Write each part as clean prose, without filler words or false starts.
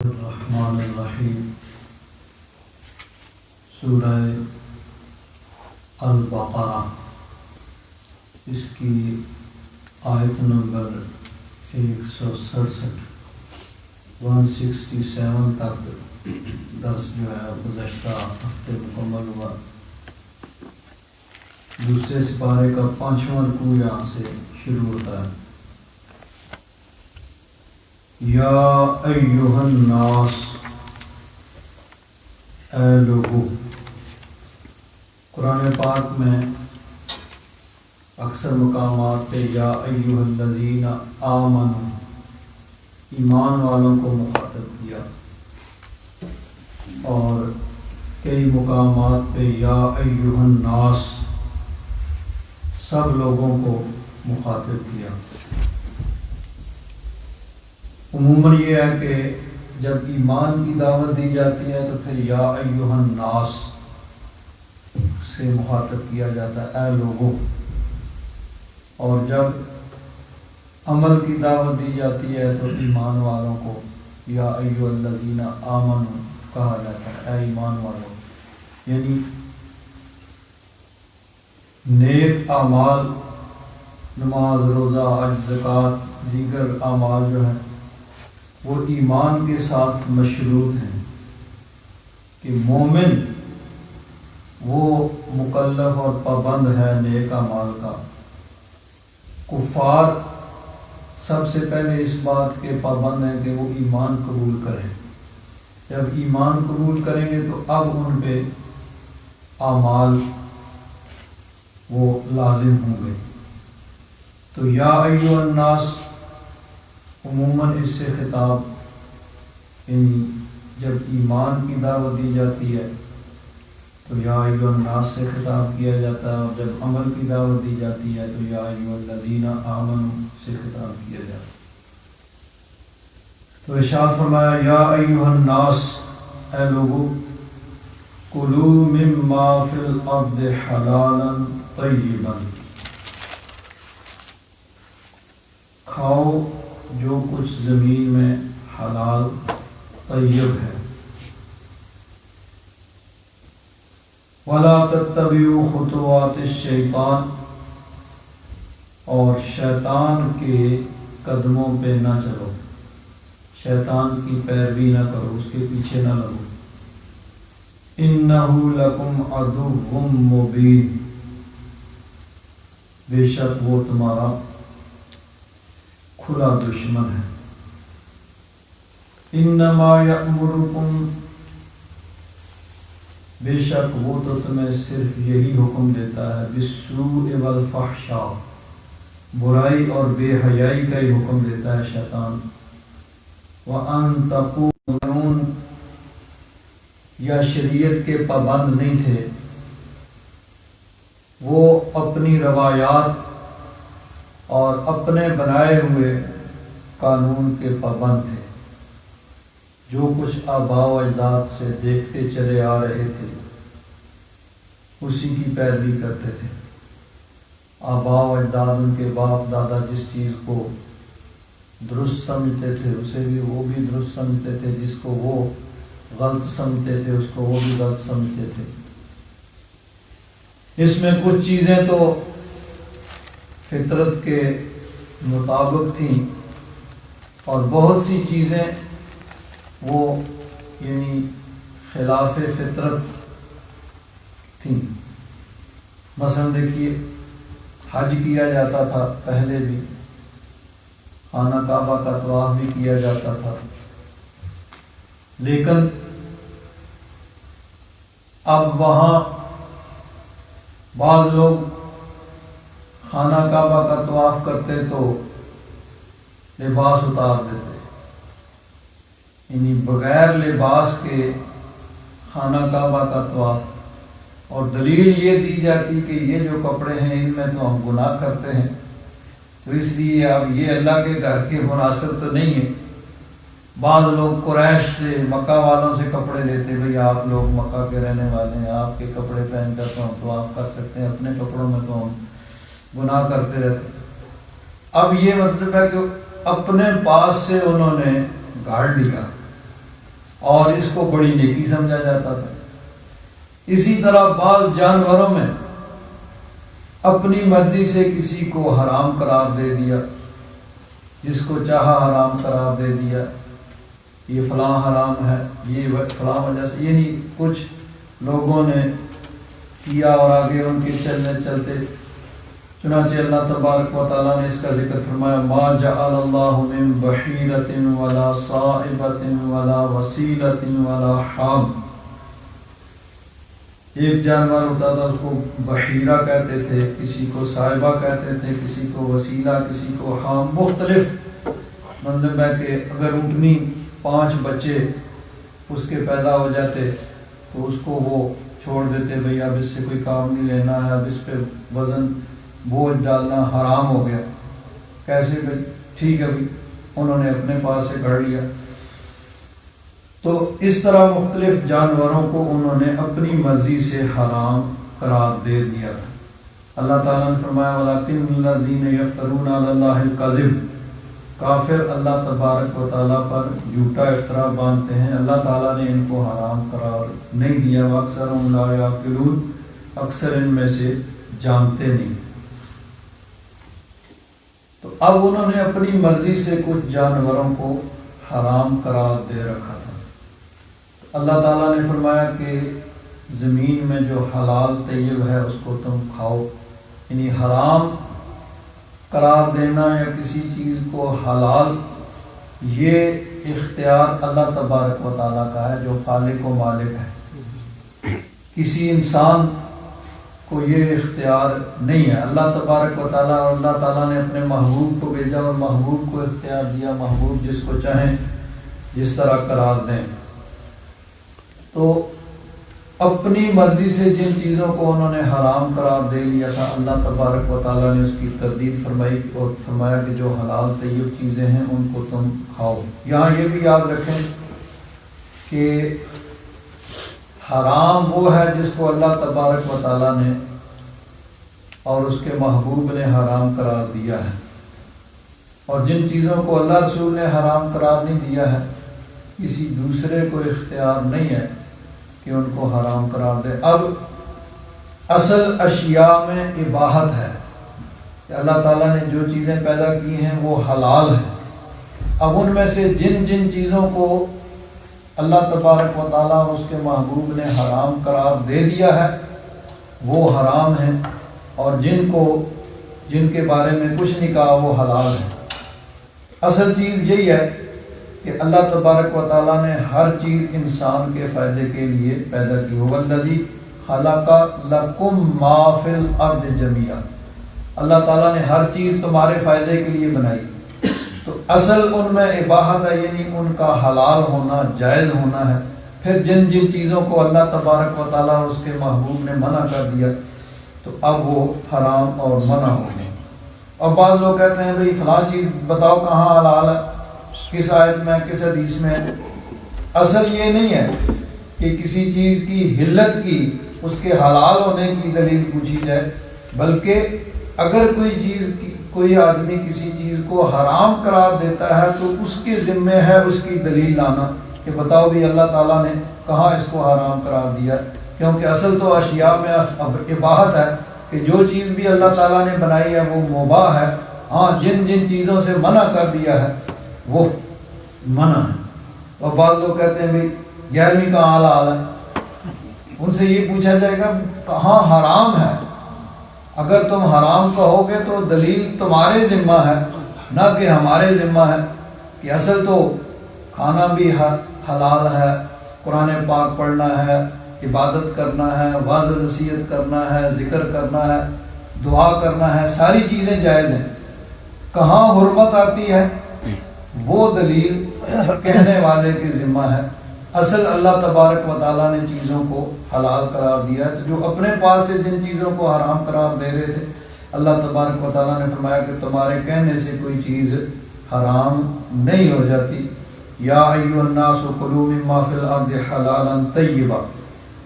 الرحمن الرحیم سورہ البقرہ، اس کی آیت نمبر 167 تک درس جو ہے گزشتہ ہفتے مکمل ہوا۔ دوسرے سپارے کا 5واں رکوع یہاں سے شروع ہوتا ہے۔ یا ایہا الناس، اے لوگو۔ قرآن پاک میں اکثر مقامات پہ یا ایہا الذین آمنوا، ایمان والوں کو مخاطب کیا، اور کئی مقامات پہ یا ایہا الناس، سب لوگوں کو مخاطب کیا۔ عموماً یہ ہے کہ جب ایمان کی دعوت دی جاتی ہے تو پھر یا ایہا الناس سے مخاطب کیا جاتا ہے، اے لوگوں، اور جب عمل کی دعوت دی جاتی ہے تو ایمان والوں کو یا ایہا الذین آمنوا کہا جاتا ہے، اے ایمان والوں۔ یعنی نیک اعمال، نماز، روزہ، حج، زکوٰۃ، دیگر اعمال جو ہیں وہ ایمان کے ساتھ مشروط ہیں کہ مومن وہ مکلف اور پابند ہے نیک اعمال کا۔ کفار سب سے پہلے اس بات کے پابند ہیں کہ وہ ایمان قبول کریں۔ جب ایمان قبول کریں گے تو اب ان پہ اعمال وہ لازم ہوں گے۔ تو یا ایہا الناس عموماً اس سے خطاب، یعنی جب ایمان کی دعوت دی جاتی ہے تو یا ایہا الناس سے خطاب کیا جاتا ہے، اور جب عمل کی دعوت دی جاتی ہے تو یا ایہا الذین آمنوا سے خطاب کیا جاتا ہے۔ تو ارشاد فرمایا یا ایہا الناس، اے لوگو، کلوا مما فی الارض حلالا طیبا، کھاؤ جو کچھ زمین میں حلال طیب ہے، وَلَا تَتَّبِعُوا خُطُوَاتِ الشَّيْطَانِ، اور شیطان کے قدموں پہ نہ چلو، شیطان کی پیروی نہ کرو، اس کے پیچھے نہ لگو۔ إِنَّهُ لَكُمْ عَدُوٌّ مُّبِينٌ، بے شک وہ تمہارا کھلا دشمن ہے۔ انما یأمرکم، بے شک وہ تو تمہیں صرف یہی حکم دیتا ہے، بالسوء والفحشاء، برائی اور بے حیائی کا ہی حکم دیتا ہے شیطان۔ وَأَن تَقُولُوا، قانون یا شریعت کے پابند نہیں تھے، وہ اپنی روایات اور اپنے بنائے ہوئے قانون کے پابند تھے، جو کچھ آباء و اجداد سے دیکھتے چلے آ رہے تھے اسی کی پیروی کرتے تھے۔ آباء و اجداد، ان کے باپ دادا جس چیز کو درست سمجھتے تھے اسے بھی وہ بھی درست سمجھتے تھے، جس کو وہ غلط سمجھتے تھے اس کو وہ بھی غلط سمجھتے تھے۔ اس میں کچھ چیزیں تو فطرت کے مطابق تھیں، اور بہت سی چیزیں وہ یعنی خلاف فطرت تھیں۔ مثلا دیکھیے، حج کیا جاتا تھا پہلے بھی، خانہ کعبہ کا طواف بھی کیا جاتا تھا، لیکن اب وہاں بعض لوگ خانہ کعبہ کا طواف کرتے تو لباس اتار دیتے، یعنی بغیر لباس کے خانہ کعبہ کا طواف، اور دلیل یہ دی جاتی کہ یہ جو کپڑے ہیں ان میں تو ہم گناہ کرتے ہیں، تو اس لیے اب یہ اللہ کے گھر کے مناسب تو نہیں ہے۔ بعض لوگ قریش سے، مکہ والوں سے کپڑے لیتے، بھئی آپ لوگ مکہ کے رہنے والے ہیں، آپ کے کپڑے پہن کر تو ہم طواف کر سکتے ہیں، اپنے کپڑوں میں تو ہم گناہ کرتے رہتے۔ اب یہ مطلب ہے کہ اپنے پاس سے انہوں نے گاڑ لیا اور اس کو بڑی نیکی سمجھا جاتا تھا۔ اسی طرح بعض جانوروں میں اپنی مرضی سے کسی کو حرام قرار دے دیا، جس کو چاہا حرام قرار دے دیا، یہ فلاں حرام ہے، یہ فلاں وجہ سے، یعنی کچھ لوگوں نے کیا اور آگے ان کے چلتے چنانچہ اللہ تبارک و تعالیٰ نے اس کا ذکر فرمایا، ما جعل اللہ من بحیرۃ ولا صائبۃ ولا وسیلۃ ولا حام۔ ایک جانور ہوتا تھا، اس کو بحیرہ کہتے تھے، کسی کو صائبہ کہتے تھے، کسی کو وسیلہ، کسی کو حام، مختلف مطلب ہے کہ اگر اونٹنی 5 بچے اس کے پیدا ہو جاتے تو اس کو وہ چھوڑ دیتے، بھئی اب اس سے کوئی کام نہیں لینا ہے، اب اس پہ وزن بوجھ ڈالنا حرام ہو گیا۔ کیسے بھئی؟ ٹھیک ہے بھئی، انہوں نے اپنے پاس سے کر لیا۔ تو اس طرح مختلف جانوروں کو انہوں نے اپنی مرضی سے حرام قرار دے دیا تھا۔ اللہ تعالیٰ نے فرمایا وَلَكِنَّ الَّذِينَ يَفْتَرُونَ عَلَى اللَّهِ الْكَذِبَ، کافر اللہ تبارک و تعالیٰ پر جھوٹا افطرا باندھتے ہیں، اللہ تعالیٰ نے ان کو حرام قرار نہیں دیا۔ وَأَكْثَرُهُمْ لَا يَعْقِلُونَ، اکثر ان میں سے جانتے نہیں۔ تو اب انہوں نے اپنی مرضی سے کچھ جانوروں کو حرام قرار دے رکھا تھا۔ اللہ تعالیٰ نے فرمایا کہ زمین میں جو حلال طیب ہے اس کو تم کھاؤ، یعنی حرام قرار دینا یا کسی چیز کو حلال، یہ اختیار اللہ تبارک و تعالیٰ کا ہے جو خالق و مالک ہے۔ کسی انسان کو یہ اختیار نہیں ہے۔ اللہ تبارک و تعالیٰ، اور اللہ تعالیٰ نے اپنے محبوب کو بھیجا اور محبوب کو اختیار دیا، محبوب جس کو چاہیں جس طرح قرار دیں۔ تو اپنی مرضی سے جن چیزوں کو انہوں نے حرام قرار دے لیا تھا، اللہ تبارک و تعالیٰ نے اس کی تردید فرمائی اور فرمایا کہ جو حلال طیب چیزیں ہیں ان کو تم کھاؤ۔ یہاں یہ بھی یاد رکھیں کہ حرام وہ ہے جس کو اللہ تبارک و تعالیٰ نے اور اس کے محبوب نے حرام قرار دیا ہے، اور جن چیزوں کو اللہ رسول نے حرام قرار نہیں دیا ہے، کسی دوسرے کو اختیار نہیں ہے کہ ان کو حرام قرار دے۔ اب اصل اشیاء میں اباحت ہے کہ اللہ تعالیٰ نے جو چیزیں پیدا کی ہیں وہ حلال ہیں۔ اب ان میں سے جن جن چیزوں کو اللہ تبارک و تعالیٰ اور اس کے محبوب نے حرام قرار دے دیا ہے وہ حرام ہیں، اور جن کے بارے میں کچھ نہیں کہا وہ حلال ہے۔ اصل چیز یہی ہے کہ اللہ تبارک و تعالیٰ نے ہر چیز انسان کے فائدے کے لیے پیدا کی۔ هو الذی خلق لکم ما فی الارض جمیعا، اللہ تعالیٰ نے ہر چیز تمہارے فائدے کے لیے بنائی۔ تو اصل ان میں اباحت ہے، یعنی ان کا حلال ہونا، جائز ہونا ہے۔ پھر جن جن چیزوں کو اللہ تبارک و تعالیٰ اور اس کے محبوب نے منع کر دیا تو اب وہ حرام اور منع ہو گئے۔ اور بعض لوگ کہتے ہیں بھئی فلاں چیز بتاؤ کہاں حلال ہے، کس آیت میں، کس حدیث میں۔ اصل یہ نہیں ہے کہ کسی چیز کی حلت کی، اس کے حلال ہونے کی دلیل پوچھی جائے، بلکہ اگر کوئی آدمی کسی چیز کو حرام قرار دیتا ہے تو اس کے ذمے ہے اس کی دلیل لانا کہ بتاؤ بھی اللہ تعالیٰ نے کہاں اس کو حرام قرار دیا، کیونکہ اصل تو اشیاء میں اباحت ہے کہ جو چیز بھی اللہ تعالیٰ نے بنائی ہے وہ مباح ہے۔ ہاں جن جن چیزوں سے منع کر دیا ہے وہ منع ہے۔ اور بعض لوگ کہتے ہیں بھئی 11ویں کہاں حلال ہے، ان سے یہ پوچھا جائے گا کہاں حرام ہے۔ اگر تم حرام کہو گے تو دلیل تمہارے ذمہ ہے نہ کہ ہمارے ذمہ ہے، کہ اصل تو کھانا بھی حلال ہے، قرآن پاک پڑھنا ہے، عبادت کرنا ہے، واعظ و نصیحت کرنا ہے، ذکر کرنا ہے، دعا کرنا ہے، ساری چیزیں جائز ہیں۔ کہاں حرمت آتی ہے وہ دلیل کہنے والے کے ذمہ ہے۔ اصل اللہ تبارک و تعالیٰ نے چیزوں کو حلال قرار دیا ہے، تو جو اپنے پاس سے جن چیزوں کو حرام قرار دے رہے تھے اللہ تبارک و تعالیٰ نے فرمایا کہ تمہارے کہنے سے کوئی چیز حرام نہیں ہو جاتی۔ یا ایھا الناس کلوا مما فی الارض حلالا طیبا،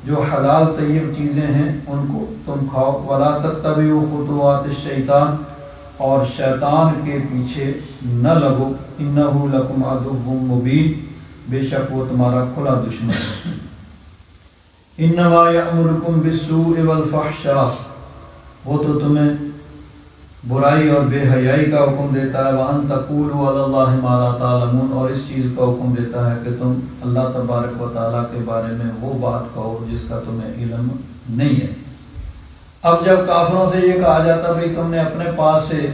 جو حلال طیب چیزیں ہیں ان کو تم کھاؤ۔ ولا تتبعوا خطوات الشیطان، اور شیطان کے پیچھے نہ لگو، انہ لکم عدو مبین، بے شک وہ تمہارا کھلا دشمن ہے۔ انما یأمرکم بالسوء والفحشاء، وہ تو تمہیں برائی اور بے حیائی کا حکم دیتا ہے، وَأَن تَقُولُوا عَلَى اللَّهِ مَا لَا تَعْلَمُونَ، اور اس چیز کا حکم دیتا ہے کہ تم اللہ تبارک و تعالیٰ کے بارے میں وہ بات کہو جس کا تمہیں علم نہیں ہے۔ اب جب کافروں سے یہ کہا جاتا بھئی تم نے اپنے پاس سے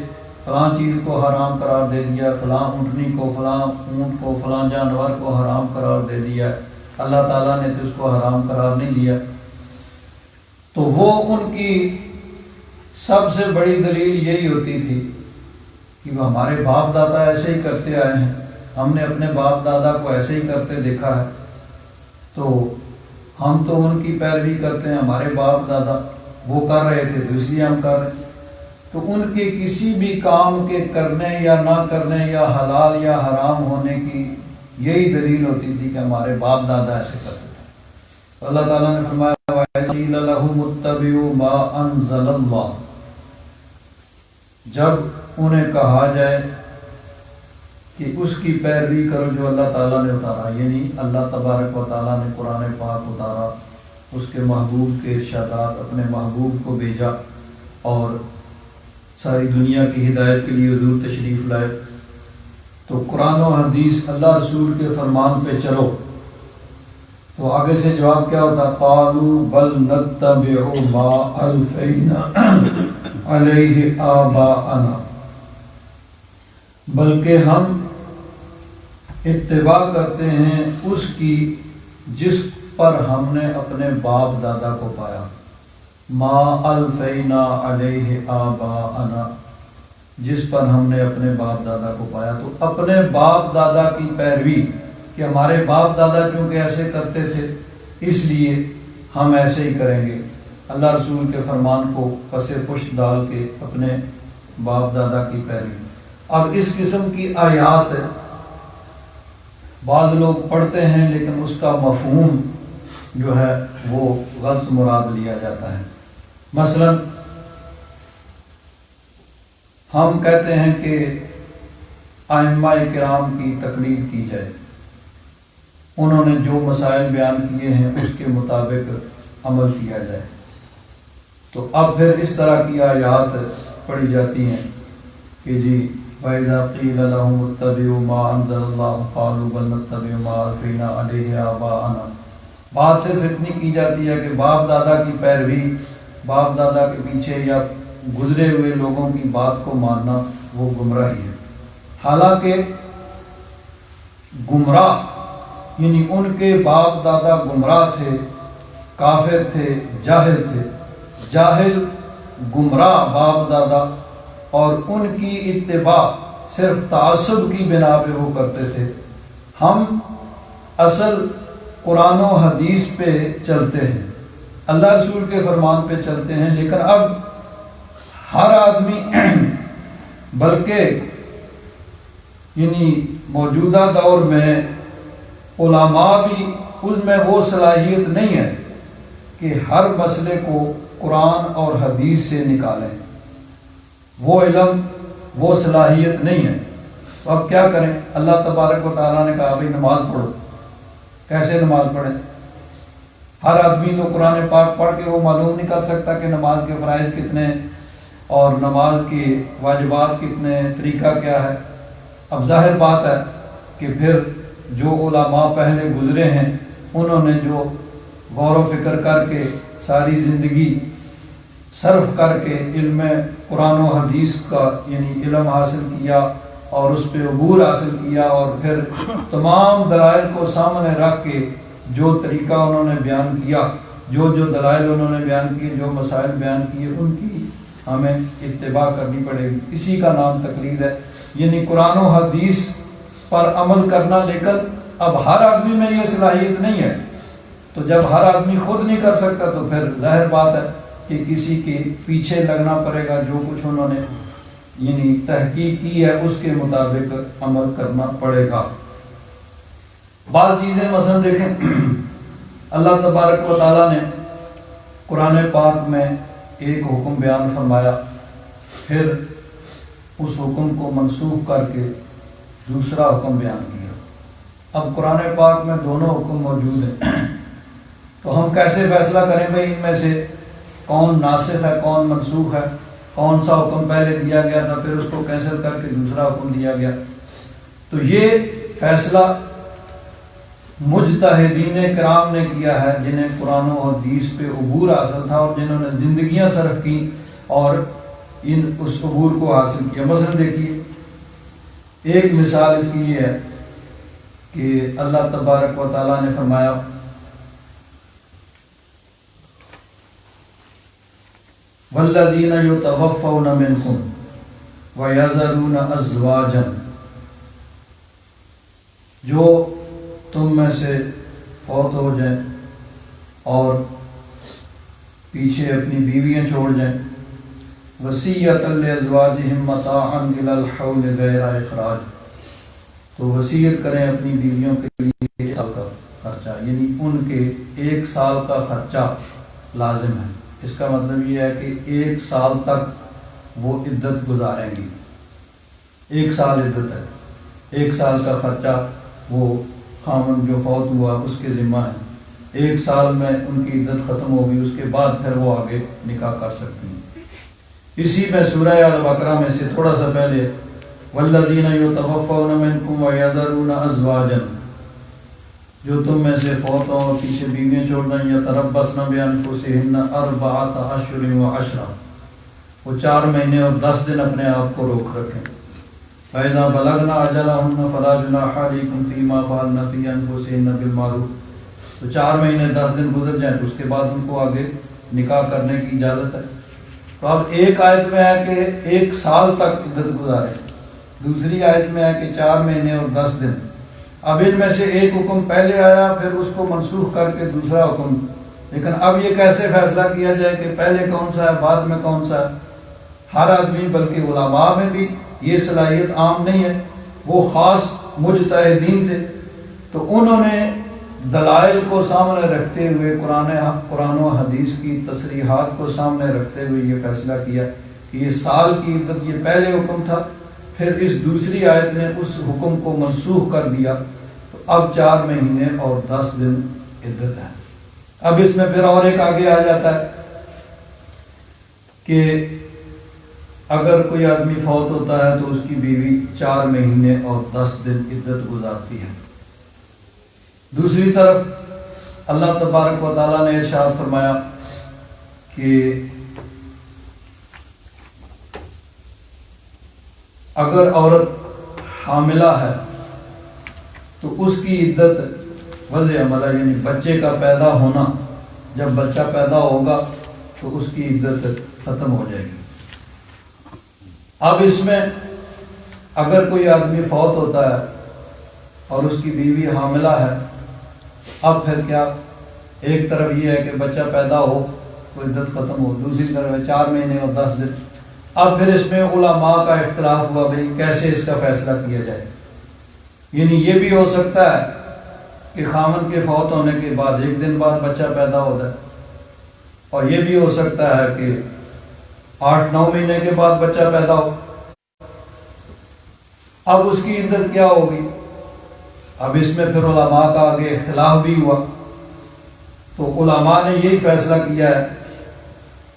فلاں چیز کو حرام قرار دے دیا، فلاں اونٹنی کو، فلاں اونٹ کو، فلاں جانور کو حرام قرار دے دیا، اللہ تعالیٰ نے تو اس کو حرام قرار نہیں دیا، تو وہ ان کی سب سے بڑی دلیل یہی ہوتی تھی کہ وہ ہمارے باپ دادا ایسے ہی کرتے آئے ہیں، ہم نے اپنے باپ دادا کو ایسے ہی کرتے دیکھا ہے، تو ہم تو ان کی پیروی کرتے ہیں، ہمارے باپ دادا وہ کر رہے تھے تو اس لیے ہم کر رہے ہیں۔ تو ان کے کسی بھی کام کے کرنے یا نہ کرنے یا حلال یا حرام ہونے کی یہی دلیل ہوتی تھی کہ ہمارے باپ دادا ایسے کرتے تھے۔ اللہ تعالیٰ نے فرمایا وَقِيلَ لَهُمُ اتَّبِعُوا مَا أَنزَلَ اللَّهُ، جب انہیں کہا جائے کہ اس کی پیروی کرو جو اللہ تعالیٰ نے اتارا، یعنی اللہ تبارک و تعالیٰ نے قرآن پاک اتارا، اس کے محبوب کے ارشادات، اپنے محبوب کو بھیجا اور ساری دنیا کی ہدایت کے لیے حضور تشریف لائے، تو قرآن و حدیث اللہ رسول کے فرمان پہ چلو، تو آگے سے جواب کیا ہوتا؟ قالوا بل نتبع ما الفینا علیہ آباءنا، بلکہ ہم اتباع کرتے ہیں اس کی جس پر ہم نے اپنے باپ دادا کو پایا، ما الفینا علیہ آباءنا، جس پر ہم نے اپنے باپ دادا کو پایا، تو اپنے باپ دادا کی پیروی کہ ہمارے باپ دادا چونکہ ایسے کرتے تھے اس لیے ہم ایسے ہی کریں گے، اللہ رسول کے فرمان کو پس پشت ڈال کے اپنے باپ دادا کی پیروی۔ اب اس قسم کی آیات بعض لوگ پڑھتے ہیں لیکن اس کا مفہوم جو ہے وہ غلط مراد لیا جاتا ہے۔ مثلا ہم کہتے ہیں کہ ائمہ کرام کی تقلید کی جائے، انہوں نے جو مسائل بیان کیے ہیں اس کے مطابق عمل کیا جائے، تو اب پھر اس طرح کی آیات پڑھی جاتی ہیں کہ جی وَإِذَا قِيلَ لَهُمُ اتَّبِعُوا مَا أَنزَلَ اللَّهُ قَالُوا بَلْ نَتَّبِعُ مَا أَلْفَيْنَا عَلَيْهِ آبَاءَنَا، بات صرف اتنی کی جاتی ہے کہ باپ دادا کی پیروی، باپ دادا کے پیچھے یا گزرے ہوئے لوگوں کی بات کو ماننا وہ گمراہی ہے، حالانکہ گمراہ یعنی ان کے باپ دادا گمراہ تھے، کافر تھے، جاہل تھے، جاہل گمراہ باپ دادا، اور ان کی اتباع صرف تعصب کی بنا پہ وہ کرتے تھے۔ ہم اصل قرآن و حدیث پہ چلتے ہیں، اللہ رسول کے فرمان پہ چلتے ہیں، لیکن اب ہر آدمی بلکہ یعنی موجودہ دور میں علماء بھی اس میں وہ صلاحیت نہیں ہے کہ ہر مسئلے کو قرآن اور حدیث سے نکالیں، وہ علم وہ صلاحیت نہیں ہے۔ تو اب کیا کریں؟ اللہ تبارک و تعالیٰ نے کہا بھائی نماز پڑھو، کیسے نماز پڑھیں؟ ہر آدمی تو قرآن پاک پڑھ کے وہ معلوم نہیں کر سکتا کہ نماز کے فرائض کتنے اور نماز کے واجبات کتنے، طریقہ کیا ہے۔ اب ظاہر بات ہے کہ پھر جو علماء پہلے گزرے ہیں انہوں نے جو غور و فکر کر کے ساری زندگی صرف کر کے علم قرآن و حدیث کا یعنی علم حاصل کیا اور اس پہ عبور حاصل کیا، اور پھر تمام دلائل کو سامنے رکھ کے جو طریقہ انہوں نے بیان کیا، جو دلائل انہوں نے بیان کیے، جو مسائل بیان کیے، ان کی ہمیں اتباع کرنی پڑے گی۔ اسی کا نام تقلید ہے، یعنی قرآن و حدیث پر عمل کرنا، لیکن اب ہر آدمی میں یہ صلاحیت نہیں ہے، تو جب ہر آدمی خود نہیں کر سکتا تو پھر ظاہر بات ہے کہ کسی کے پیچھے لگنا پڑے گا، جو کچھ انہوں نے یعنی تحقیق کی ہے اس کے مطابق عمل کرنا پڑے گا۔ بعض چیزیں مثلا دیکھیں، اللہ تبارک و تعالیٰ نے قرآن پاک میں ایک حکم بیان فرمایا، پھر اس حکم کو منسوخ کر کے دوسرا حکم بیان کیا، اب قرآن پاک میں دونوں حکم موجود ہیں، تو ہم کیسے فیصلہ کریں بھائی ان میں سے کون ناسخ ہے کون منسوخ ہے، کون سا حکم پہلے دیا گیا تھا پھر اس کو کینسل کر کے دوسرا حکم دیا گیا؟ تو یہ فیصلہ مجتہدین کرام نے کیا ہے، جنہیں قرآن و حدیث پہ عبور حاصل تھا اور جنہوں نے زندگیاں صرف کی اور اس عبور کو حاصل کیا۔ مثلا دیکھیے، ایک مثال اس کی یہ ہے کہ اللہ تبارک و تعالیٰ نے فرمایا والذین یتوفون منکم ویذرون ازواجا، جو تم میں سے فوت ہو جائیں اور پیچھے اپنی بیویاں چھوڑ جائیں، وصیۃ لازواجہم متاعا الی الحول غیر اخراج، تو وصیت کریں اپنی بیویوں کے لیے 1 سال کا خرچہ، یعنی ان کے 1 سال کا خرچہ لازم ہے۔ اس کا مطلب یہ ہے کہ 1 سال تک وہ عدت گزاریں گی، 1 سال عدت ہے، 1 سال کا خرچہ وہ خامن جو فوت ہوا اس کے ذمہ ہے، 1 سال میں ان کی عدت ختم ہوگی، اس کے بعد پھر وہ آگے نکاح کر سکتی ہیں۔ اسی میں سورہ البقرہ میں سے تھوڑا سا پہلے والذین یتوفون منکم ویذرون ازواجا، جو تم میں سے فوت ہوں اور پیچھے بیویاں چھوڑ دیں، یتربصن بانفسہن 4 اشہر و عشرا، وہ 4 مہینے اور 10 دن اپنے آپ کو روک رکھیں۔ فَإِذَا بَلَغْنَ أَجَلَهُنَّ فَلَا جُنَاحَ عَلَيْكُمْ فِي مَا فَعَلْنَ فِي أَنفُسِهِنَّ بِالْمَعْرُوفِ، تو 4 مہینے 10 دن گزر جائیں تو اس کے بعد ان کو آگے نکاح کرنے کی اجازت ہے۔ تو اب ایک آیت میں ہے کہ 1 سال تک عدت گزاریں، دوسری آیت میں ہے کہ 4 مہینے اور 10 دن۔ اب ان میں سے ایک حکم پہلے آیا پھر اس کو منسوخ کر کے دوسرا حکم، لیکن اب یہ کیسے فیصلہ کیا جائے کہ پہلے کون سا ہے بعد میں کون سا ہے؟ ہر آدمی بلکہ علماء میں بھی یہ صلاحیت عام نہیں ہے، وہ خاص مجتہدین تھے، تو انہوں نے دلائل کو سامنے رکھتے ہوئے قرآن و حدیث کی تصریحات کو سامنے رکھتے ہوئے یہ فیصلہ کیا کہ یہ سال کی عدت یہ پہلے حکم تھا، پھر اس دوسری آیت نے اس حکم کو منسوخ کر دیا، تو اب 4 مہینے اور 10 دن عدت ہے۔ اب اس میں پھر اور ایک آگے آ جاتا ہے کہ اگر کوئی آدمی فوت ہوتا ہے تو اس کی بیوی 4 مہینے اور 10 دن عدت گزارتی ہے۔ دوسری طرف اللہ تبارک و تعالیٰ نے ارشاد فرمایا کہ اگر عورت حاملہ ہے تو اس کی عدت وضع عمل ہے، یعنی بچے کا پیدا ہونا، جب بچہ پیدا ہوگا تو اس کی عدت ختم ہو جائے گی۔ اب اس میں اگر کوئی آدمی فوت ہوتا ہے اور اس کی بیوی حاملہ ہے، اب پھر کیا؟ ایک طرف یہ ہے کہ بچہ پیدا ہو تو عدت ختم ہو، دوسری طرف ہے 4 مہینے اور 10 دن۔ اب پھر اس میں علماء کا اختلاف ہوا بھئی کیسے اس کا فیصلہ کیا جائے۔ یعنی یہ بھی ہو سکتا ہے کہ خامن کے فوت ہونے کے بعد 1 دن بعد بچہ پیدا ہو جائے، اور یہ بھی ہو سکتا ہے کہ 8-9 مہینے کے بعد بچہ پیدا ہو۔ اب اس کی عدت کیا ہوگی؟ اب اس میں پھر علماء کا آگے اختلاف بھی ہوا، تو علماء نے یہی فیصلہ کیا ہے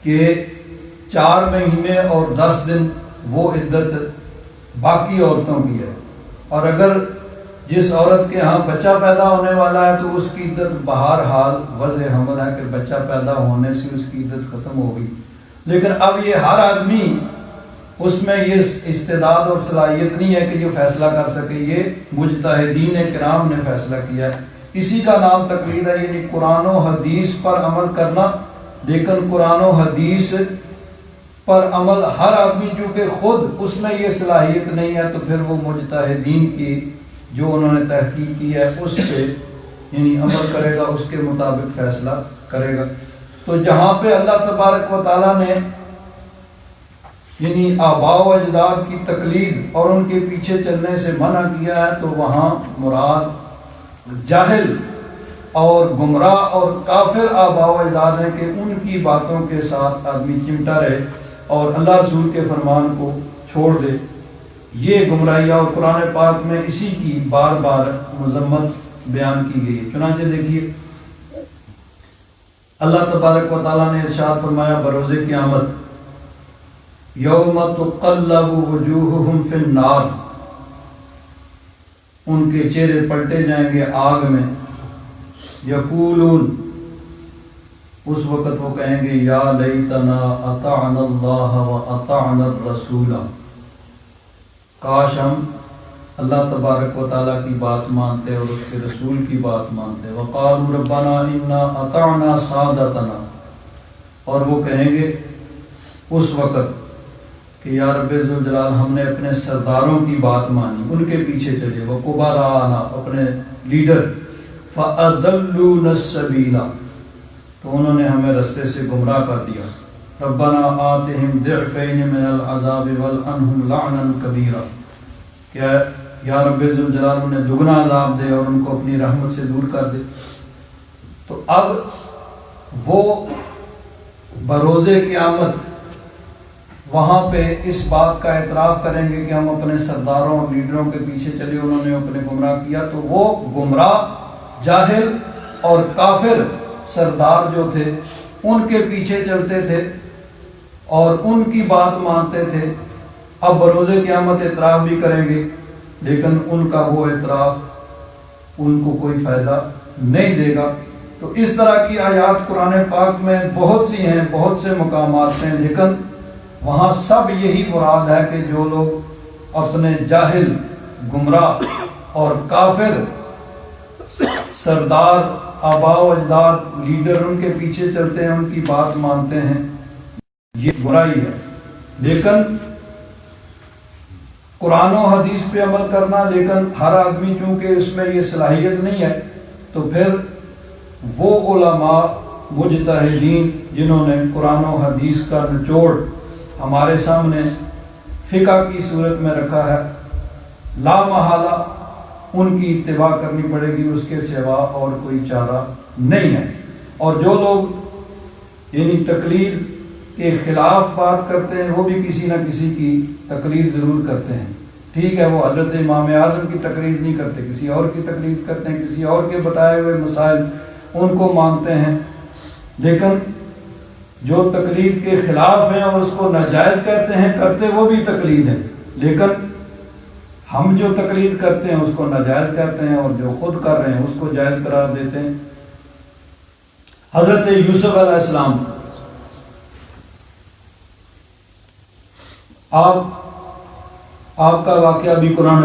کہ 4 مہینے اور 10 دن وہ عدت باقی عورتوں کی ہے، اور اگر جس عورت کے ہاں بچہ پیدا ہونے والا ہے تو اس کی عدت بہرحال وضع حمل ہے کہ بچہ پیدا ہونے سے اس کی عدت ختم ہوگی۔ لیکن اب یہ ہر آدمی اس میں یہ استعداد اور صلاحیت نہیں ہے کہ یہ فیصلہ کر سکے، یہ مجتہدین کرام نے فیصلہ کیا ہے۔ اسی کا نام تقلید ہے، یعنی قرآن و حدیث پر عمل کرنا، لیکن قرآن و حدیث پر عمل ہر آدمی چونکہ خود اس میں یہ صلاحیت نہیں ہے، تو پھر وہ مجتہدین کی جو انہوں نے تحقیق کی ہے اس پہ یعنی عمل کرے گا، اس کے مطابق فیصلہ کرے گا۔ تو جہاں پہ اللہ تبارک و تعالیٰ نے یعنی آباء و اجداد کی تقلید اور ان کے پیچھے چلنے سے منع کیا ہے، تو وہاں مراد جاہل اور گمراہ اور کافر آباء و اجداد ہیں کہ ان کی باتوں کے ساتھ آدمی چمٹا رہے اور اللہ رسول کے فرمان کو چھوڑ دے۔ یہ گمراہیاں، اور قرآن پاک میں اسی کی بار بار مذمت بیان کی گئی ہے۔ چنانچہ دیکھیے اللہ تبارک و تعالیٰ نے ارشاد فرمایا بروز قیامت، یوم تقلب وجوہہم فی النار، ان کے چہرے پلٹے جائیں گے آگ میں، یقولون، اس وقت وہ کہیں گے یا لیتنا اطعنا اللہ و اطعنا الرسول، کاش ہم اللہ تبارک و تعالیٰ کی بات مانتے اور اس کے رسول کی بات مانتے۔ وقالوا ربنا انا اطعنا سادتنا، اور وہ کہیں گے اس وقت کہ یا رب ذوالجلال ہم نے اپنے سرداروں کی بات مانی، ان کے پیچھے چلے، وقبراءنا، اپنے لیڈر، فاضلونا السبیل، تو انہوں نے ہمیں رستے سے گمراہ کر دیا۔ ربنا آتہم ضعفین من العذاب والعنہم لعنا کبیرا، کہ یا رب ذوالجلال انہیں دگنا عذاب دے اور ان کو اپنی رحمت سے دور کر دے۔ تو اب وہ بروز قیامت وہاں پہ اس بات کا اعتراف کریں گے کہ ہم اپنے سرداروں اور لیڈروں کے پیچھے چلے، انہوں نے اپنے گمراہ کیا۔ تو وہ گمراہ، جاہل اور کافر سردار جو تھے ان کے پیچھے چلتے تھے اور ان کی بات مانتے تھے، اب بروز قیامت اعتراف بھی کریں گے، لیکن ان کا وہ اعتراف ان کو کوئی فائدہ نہیں دے گا۔ تو اس طرح کی آیات قرآن پاک میں بہت سی ہیں، بہت سے مقامات ہیں، لیکن وہاں سب یہی مراد ہے کہ جو لوگ اپنے جاہل، گمراہ اور کافر سردار، آباء و اجداد، لیڈر، ان کے پیچھے چلتے ہیں، ان کی بات مانتے ہیں، یہ برائی ہے۔ لیکن قرآن و حدیث پہ عمل کرنا، لیکن ہر آدمی چونکہ اس میں یہ صلاحیت نہیں ہے، تو پھر وہ علماء مجتہدین جنہوں نے قرآن و حدیث کا نچوڑ ہمارے سامنے فقہ کی صورت میں رکھا ہے، لا محالہ ان کی اتباع کرنی پڑے گی، اس کے سوا اور کوئی چارہ نہیں ہے۔ اور جو لوگ یعنی تقلید کے خلاف بات کرتے ہیں، وہ بھی کسی نہ کسی کی تقلید ضرور کرتے ہیں۔ ٹھیک ہے، وہ حضرت امام اعظم کی تقلید نہیں کرتے، کسی اور کی تقلید کرتے ہیں، کسی اور کے بتائے ہوئے مسائل ان کو مانتے ہیں، لیکن جو تقلید کے خلاف ہیں اور اس کو ناجائز کہتے ہیں، کرتے وہ بھی تقلید ہے، لیکن ہم جو تقلید کرتے ہیں اس کو ناجائز کہتے ہیں، اور جو خود کر رہے ہیں اس کو جائز قرار دیتے ہیں۔ حضرت یوسف علیہ السلام، آپ کا واقعہ بھی قرآن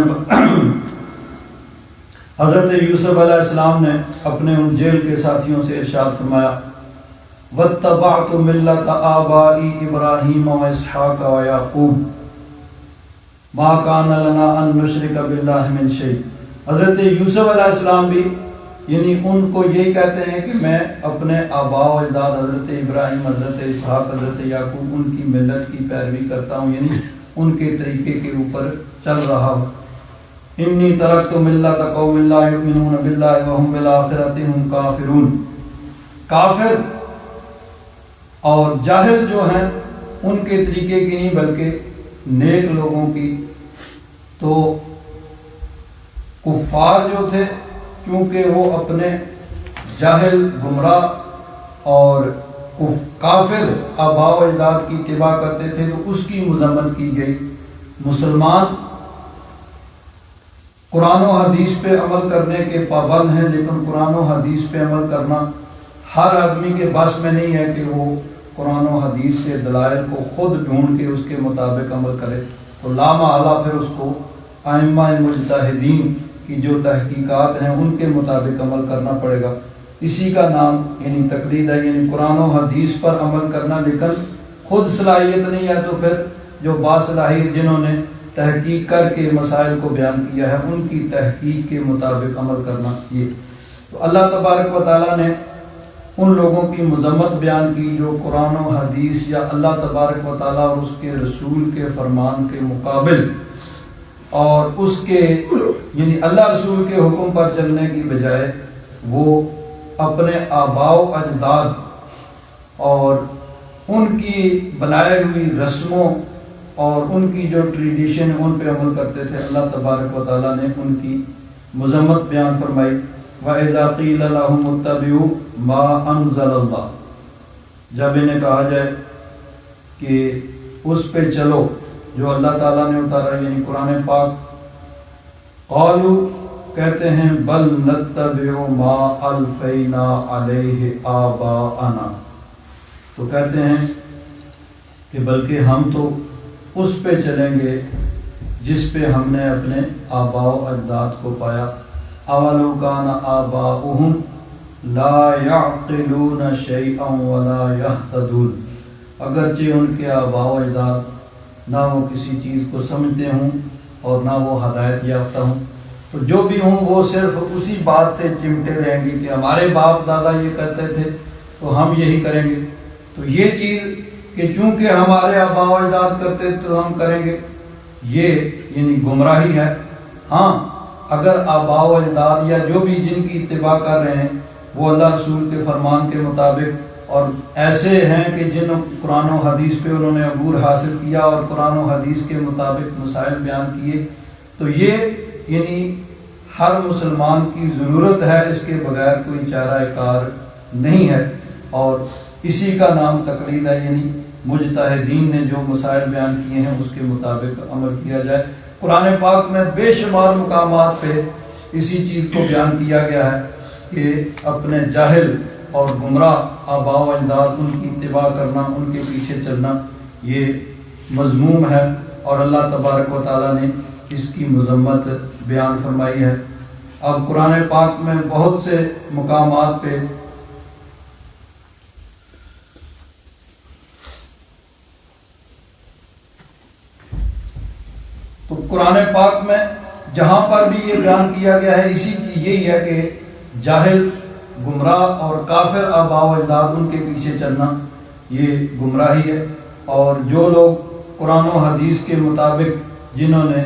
حضرت یوسف علیہ السلام نے اپنے ان جیل کے ساتھیوں سے ارشاد فرمایا، وَاتَّبَعْتُ مِلَّةَ آبَائِي إِبْرَاهِيمَ وَإِسْحَاقَ وَيَعْقُوبَ مَا كَانَ لَنَا أَن نُشْرِكَ بِاللَّهِ مِن شَيْءٍ۔ حضرت یوسف علیہ السلام بھی یعنی ان کو یہی کہتے ہیں کہ میں اپنے آباء و اجداد حضرت ابراہیم، حضرت اسحاق، حضرت یعقوب، ان کی ملت کی پیروی کرتا ہوں، یعنی ان کے طریقے کے اوپر چل رہا ہوں۔ انی ترکت ملت قوم لا یؤمنون باللہ وهم بالآخرۃ هم کافرون۔ کافر اور جاہل جو ہیں ان کے طریقے کی نہیں بلکہ نیک لوگوں کی۔ تو کفار جو تھے چونکہ وہ اپنے جاہل، گمراہ اور کافر آباء و اجداد کی اتباع کرتے تھے، تو اس کی مذمت کی گئی۔ مسلمان قرآن و حدیث پہ عمل کرنے کے پابند ہیں، لیکن قرآن و حدیث پہ عمل کرنا ہر آدمی کے بس میں نہیں ہے کہ وہ قرآن و حدیث سے دلائل کو خود ڈھونڈ کے اس کے مطابق عمل کرے۔ تو لا محالہ پھر اس کو ائمہ مجتہدین کی جو تحقیقات ہیں ان کے مطابق عمل کرنا پڑے گا۔ اسی کا نام یعنی تقلید ہے، یعنی قرآن و حدیث پر عمل کرنا، لیکن خود صلاحیت نہیں ہے تو پھر جو باصلاحیت جنہوں نے تحقیق کر کے مسائل کو بیان کیا ہے ان کی تحقیق کے مطابق عمل کرنا۔ یہ تو اللہ تبارک و تعالیٰ نے ان لوگوں کی مذمت بیان کی جو قرآن و حدیث یا اللہ تبارک و تعالیٰ اور اس کے رسول کے فرمان کے مقابل اور اس کے یعنی اللہ رسول کے حکم پر چلنے کی بجائے وہ اپنے آباء و اجداد اور ان کی بنائے ہوئی رسموں اور ان کی جو ٹریڈیشن ان پہ عمل کرتے تھے، اللہ تبارک و تعالیٰ نے ان کی مذمت بیان فرمائی۔ وَإِذَا قِيلَ لَهُمُ اتَّبِعُوا مَا أَنزَلَ اللَّهُ، جب انہیں کہا جائے کہ اس پہ چلو جو اللہ تعالیٰ نے اتارا، یعنی قرآن پاک، قالوا کہتے ہیں بل نتبع ما الفینا علیہ آباءنا، تو کہتے ہیں کہ بلکہ ہم تو اس پہ چلیں گے جس پہ ہم نے اپنے آباء و اجداد کو پایا۔ اولو کان آباؤہم لا یعقلون شیئا ولا یہتدون، اگرچہ ان کے آباء و اجداد نہ وہ کسی چیز کو سمجھتے ہوں اور نہ وہ ہدایت یافتہ ہوں، تو جو بھی ہوں وہ صرف اسی بات سے چمٹے رہیں گے کہ ہمارے باپ دادا یہ کہتے تھے تو ہم یہی کریں گے۔ تو یہ چیز کہ چونکہ ہمارے آباء و اجداد کرتے تو ہم کریں گے، یہ یعنی گمراہی ہے۔ ہاں اگر آباء و اجداد یا جو بھی جن کی اتباع کر رہے ہیں وہ اللہ رسول کے فرمان کے مطابق اور ایسے ہیں کہ جن قرآن و حدیث پہ انہوں نے عبور حاصل کیا اور قرآن و حدیث کے مطابق مسائل بیان کیے، تو یہ یعنی ہر مسلمان کی ضرورت ہے، اس کے بغیر کوئی چارہ کار نہیں ہے، اور اسی کا نام تقلید ہے، یعنی مجتہدین نے جو مسائل بیان کیے ہیں اس کے مطابق عمل کیا جائے۔ قرآن پاک میں بے شمار مقامات پہ اسی چیز کو بیان کیا گیا ہے کہ اپنے جاہل اور گمراہ آباء و اجداد ان کی اتباع کرنا، ان کے پیچھے چلنا، یہ مذموم ہے، اور اللہ تبارک و تعالیٰ نے اس کی مذمت بیان فرمائی ہے۔ اب قرآن پاک میں بہت سے مقامات پہ تو قرآن پاک میں جہاں پر بھی یہ بیان کیا گیا ہے اسی چیز یہی ہے کہ جاہل، گمراہ اور کافر آباء و اجداد ان کے پیچھے چلنا یہ گمراہی ہے، اور جو لوگ قرآن و حدیث کے مطابق جنہوں نے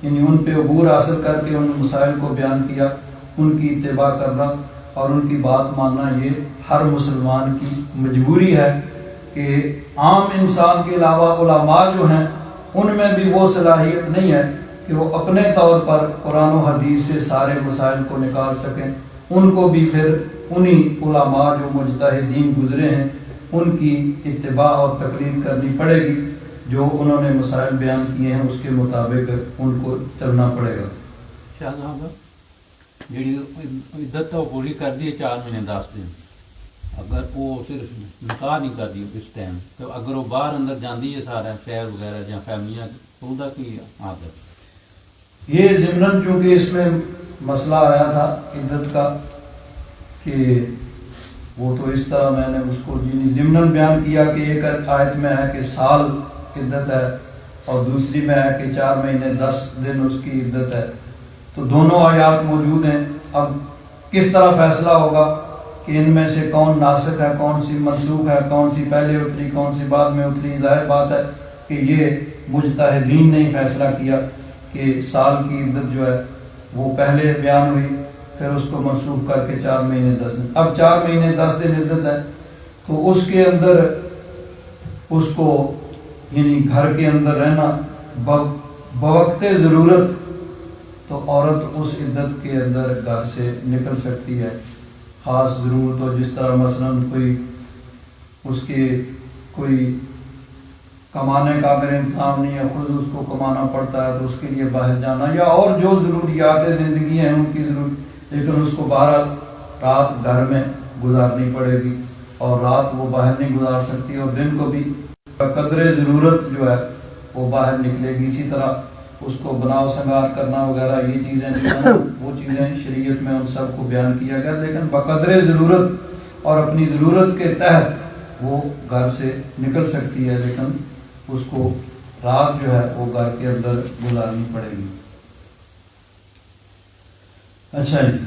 یعنی ان پہ عبور حاصل کر کے ان مسائل کو بیان کیا، ان کی اتباع کرنا اور ان کی بات ماننا، یہ ہر مسلمان کی مجبوری ہے کہ عام انسان کے علاوہ علماء جو ہیں ان میں بھی وہ صلاحیت نہیں ہے کہ وہ اپنے طور پر قرآن و حدیث سے سارے مسائل کو نکال سکیں، ان کو بھی پھر انہی علماء جو مجتہدین گزرے ہیں ان کی اتباع اور تقلید کرنی پڑے گی، جو انہوں نے مسائل بیان کیے ہیں اس کے مطابق ان کو چلنا پڑے گا۔ شاہ صاحب جیڑی عدت تو پوری کر دی 4 مہینے 10 دن، اگر وہ صرف نکاح نہیں کر دی اس ٹائم، تو اگر وہ باہر اندر جاندی ہے سارا شہر وغیرہ یا فیملیاں، تو ان کا کی عادت؟ یہ ضمن چونکہ اس میں مسئلہ آیا تھا عدت کا کہ وہ تو اس طرح میں نے اس کو ضمن بیان کیا کہ ایک آیت میں ہے کہ سال عدت ہے اور دوسری میں ہے کہ 4 مہینے 10 دن اس کی عدت ہے، تو دونوں آیات موجود ہیں۔ اب کس طرح فیصلہ ہوگا کہ ان میں سے کون ناسخ ہے، کون سی منسوخ ہے، کون سی پہلے اتری کون سی بعد میں اتری؟ ظاہر بات ہے کہ یہ مجتہدین نے فیصلہ کیا کہ سال کی عدت جو ہے وہ پہلے بیان ہوئی، پھر اس کو منسوخ کر کے 4 مہینے 10 دن، اب 4 مہینے 10 دن عدت ہے، تو اس کے اندر اس کو یعنی گھر کے اندر رہنا بوقت ضرورت، تو عورت اس عدت کے اندر گھر سے نکل سکتی ہے، خاص ضرورت ہو، جس طرح مثلا کوئی اس کے کوئی کمانے کا اگر انتظام نہیں ہے، خود اس کو کمانا پڑتا ہے تو اس کے لیے باہر جانا، یا اور جو ضروریات زندگی ہیں ان کی ضرورت، لیکن اس کو باہر رات گھر میں گزارنی پڑے گی، اور رات وہ باہر نہیں گزار سکتی، اور دن کو بھی قدر ضرورت جو ہے وہ باہر نکلے گی۔ اسی طرح اس کو بناؤ سنگار کرنا وغیرہ یہ چیزیں جو ہیں وہ چیزیں شریعت میں ان سب کو بیان کیا گیا، لیکن بقدر ضرورت اور اپنی ضرورت کے تحت وہ گھر سے نکل سکتی ہے، لیکن اس کو رات جو ہے وہ گھر کے اندر گزارنی پڑے گی۔ اچھا جی،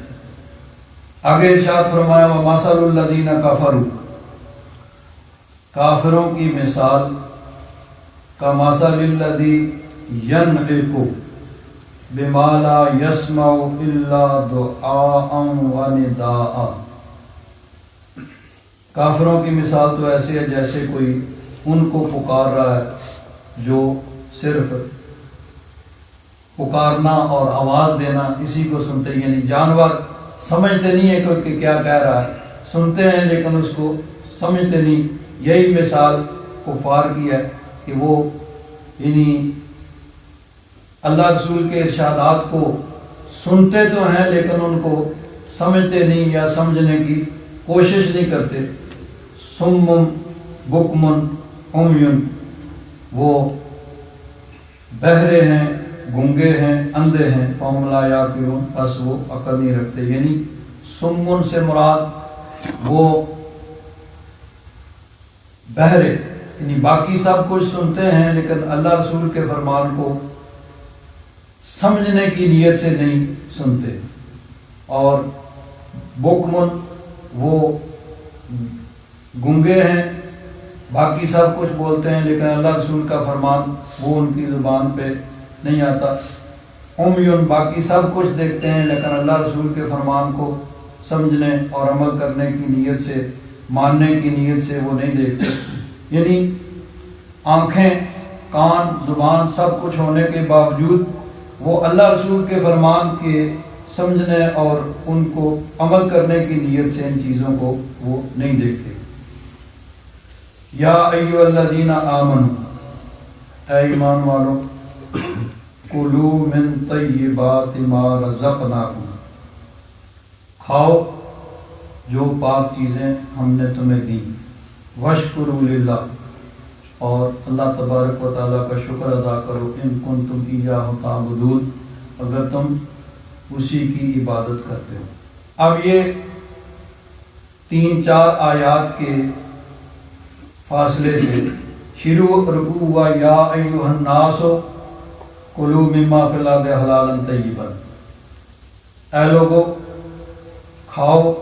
آگے ارشاد فرمایا وَمَثَلُ الَّذِينَ كَفَرُوا، کافروں کی مثال كَمَثَلِ الَّذِي يَنْعِقُ بِمَا لَا يَسْمَعُ إِلَّا دُعَاءً وَنِدَاءً، کافروں کی مثال تو ایسے ہے جیسے کوئی ان کو پکار رہا ہے جو صرف پکارنا اور آواز دینا اسی کو سنتے ہیں، یعنی جانور سمجھتے نہیں ہیں کہ کیا کہہ رہا ہے، سنتے ہیں لیکن اس کو سمجھتے نہیں۔ یہی مثال کفار کی ہے کہ وہ یعنی اللہ رسول کے ارشادات کو سنتے تو ہیں لیکن ان کو سمجھتے نہیں یا سمجھنے کی کوشش نہیں کرتے۔ سم بکم عمیٌ، وہ بہرے ہیں، گنگے ہیں، اندھے ہیں، فہم لا یعقلون، بس وہ عقل نہیں رکھتے۔ یعنی سمن سے مراد وہ بہرے، یعنی باقی سب کچھ سنتے ہیں لیکن اللہ رسول کے فرمان کو سمجھنے کی نیت سے نہیں سنتے۔ اور بکمن، وہ گنگے ہیں، باقی سب کچھ بولتے ہیں لیکن اللہ رسول کا فرمان وہ ان کی زبان پہ نہیں آتا۔ عمیٌ، باقی سب کچھ دیکھتے ہیں لیکن اللہ رسول کے فرمان کو سمجھنے اور عمل کرنے کی نیت سے، ماننے کی نیت سے وہ نہیں دیکھتے۔ یعنی آنکھیں، کان، زبان سب کچھ ہونے کے باوجود وہ اللہ رسول کے فرمان کے سمجھنے اور ان کو عمل کرنے کی نیت سے ان چیزوں کو وہ نہیں دیکھتے۔ یا ایھا الذین آمنوا، اے ایمان والو، کلوا من طیبات ما رزقناکم، کھاؤ جو پاک چیزیں ہم نے تمہیں دی، واشکروا للہ، اور اللہ تبارک و تعالیٰ کا شکر ادا کرو، ان کنتم ایاہ تعبدون، اگر تم اسی کی عبادت کرتے ہو۔ اب یہ 3-4 آیات کے فاصلے سے شروع رکوع ہوا، یا ایھا الناس کلوا مما فی الارض حلالا طیبا، اے لوگو کھاؤ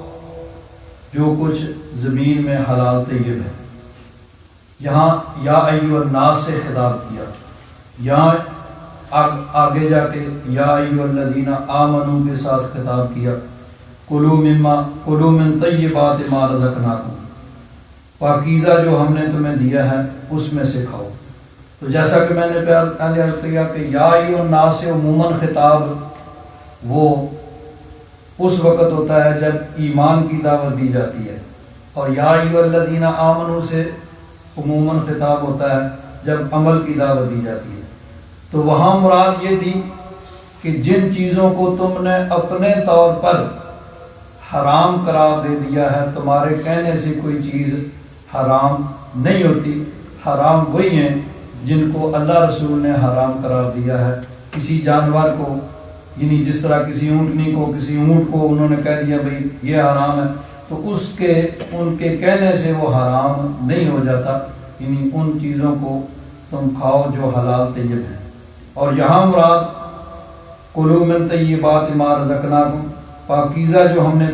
جو کچھ زمین میں حلال طیب ہے۔ یہاں یا ایھا الناس سے خطاب کیا، یہاں آگے جا کے یا ایھا الذین آمنوا کے ساتھ خطاب کیا، کلوا من طیبات ما رزقناکم، پاکیزہ جو ہم نے تمہیں دیا ہے اس میں سے کھاؤ۔ تو جیسا کہ میں نے پہلے عرض کیا کہ یا ایھا الناس سے عموماً خطاب وہ اس وقت ہوتا ہے جب ایمان کی دعوت دی جاتی ہے، اور یا ایھا الذین آمنوا سے عموماً خطاب ہوتا ہے جب عمل کی دعوت دی جاتی ہے۔ تو وہاں مراد یہ تھی کہ جن چیزوں کو تم نے اپنے طور پر حرام قرار دے دیا ہے، تمہارے کہنے سے کوئی چیز حرام نہیں ہوتی، حرام وہی ہیں جن کو اللہ رسول نے حرام قرار دیا ہے۔ کسی جانور کو، یعنی جس طرح کسی اونٹنی کو، کسی اونٹ کو انہوں نے کہہ دیا بھئی یہ حرام ہے، تو ان کے کہنے سے وہ حرام نہیں ہو جاتا، یعنی ان چیزوں کو تم کھاؤ جو حلال طیب ہیں۔ اور یہاں مراد کلوا من طیبات ما رزقناکم، پاکیزہ جو ہم نے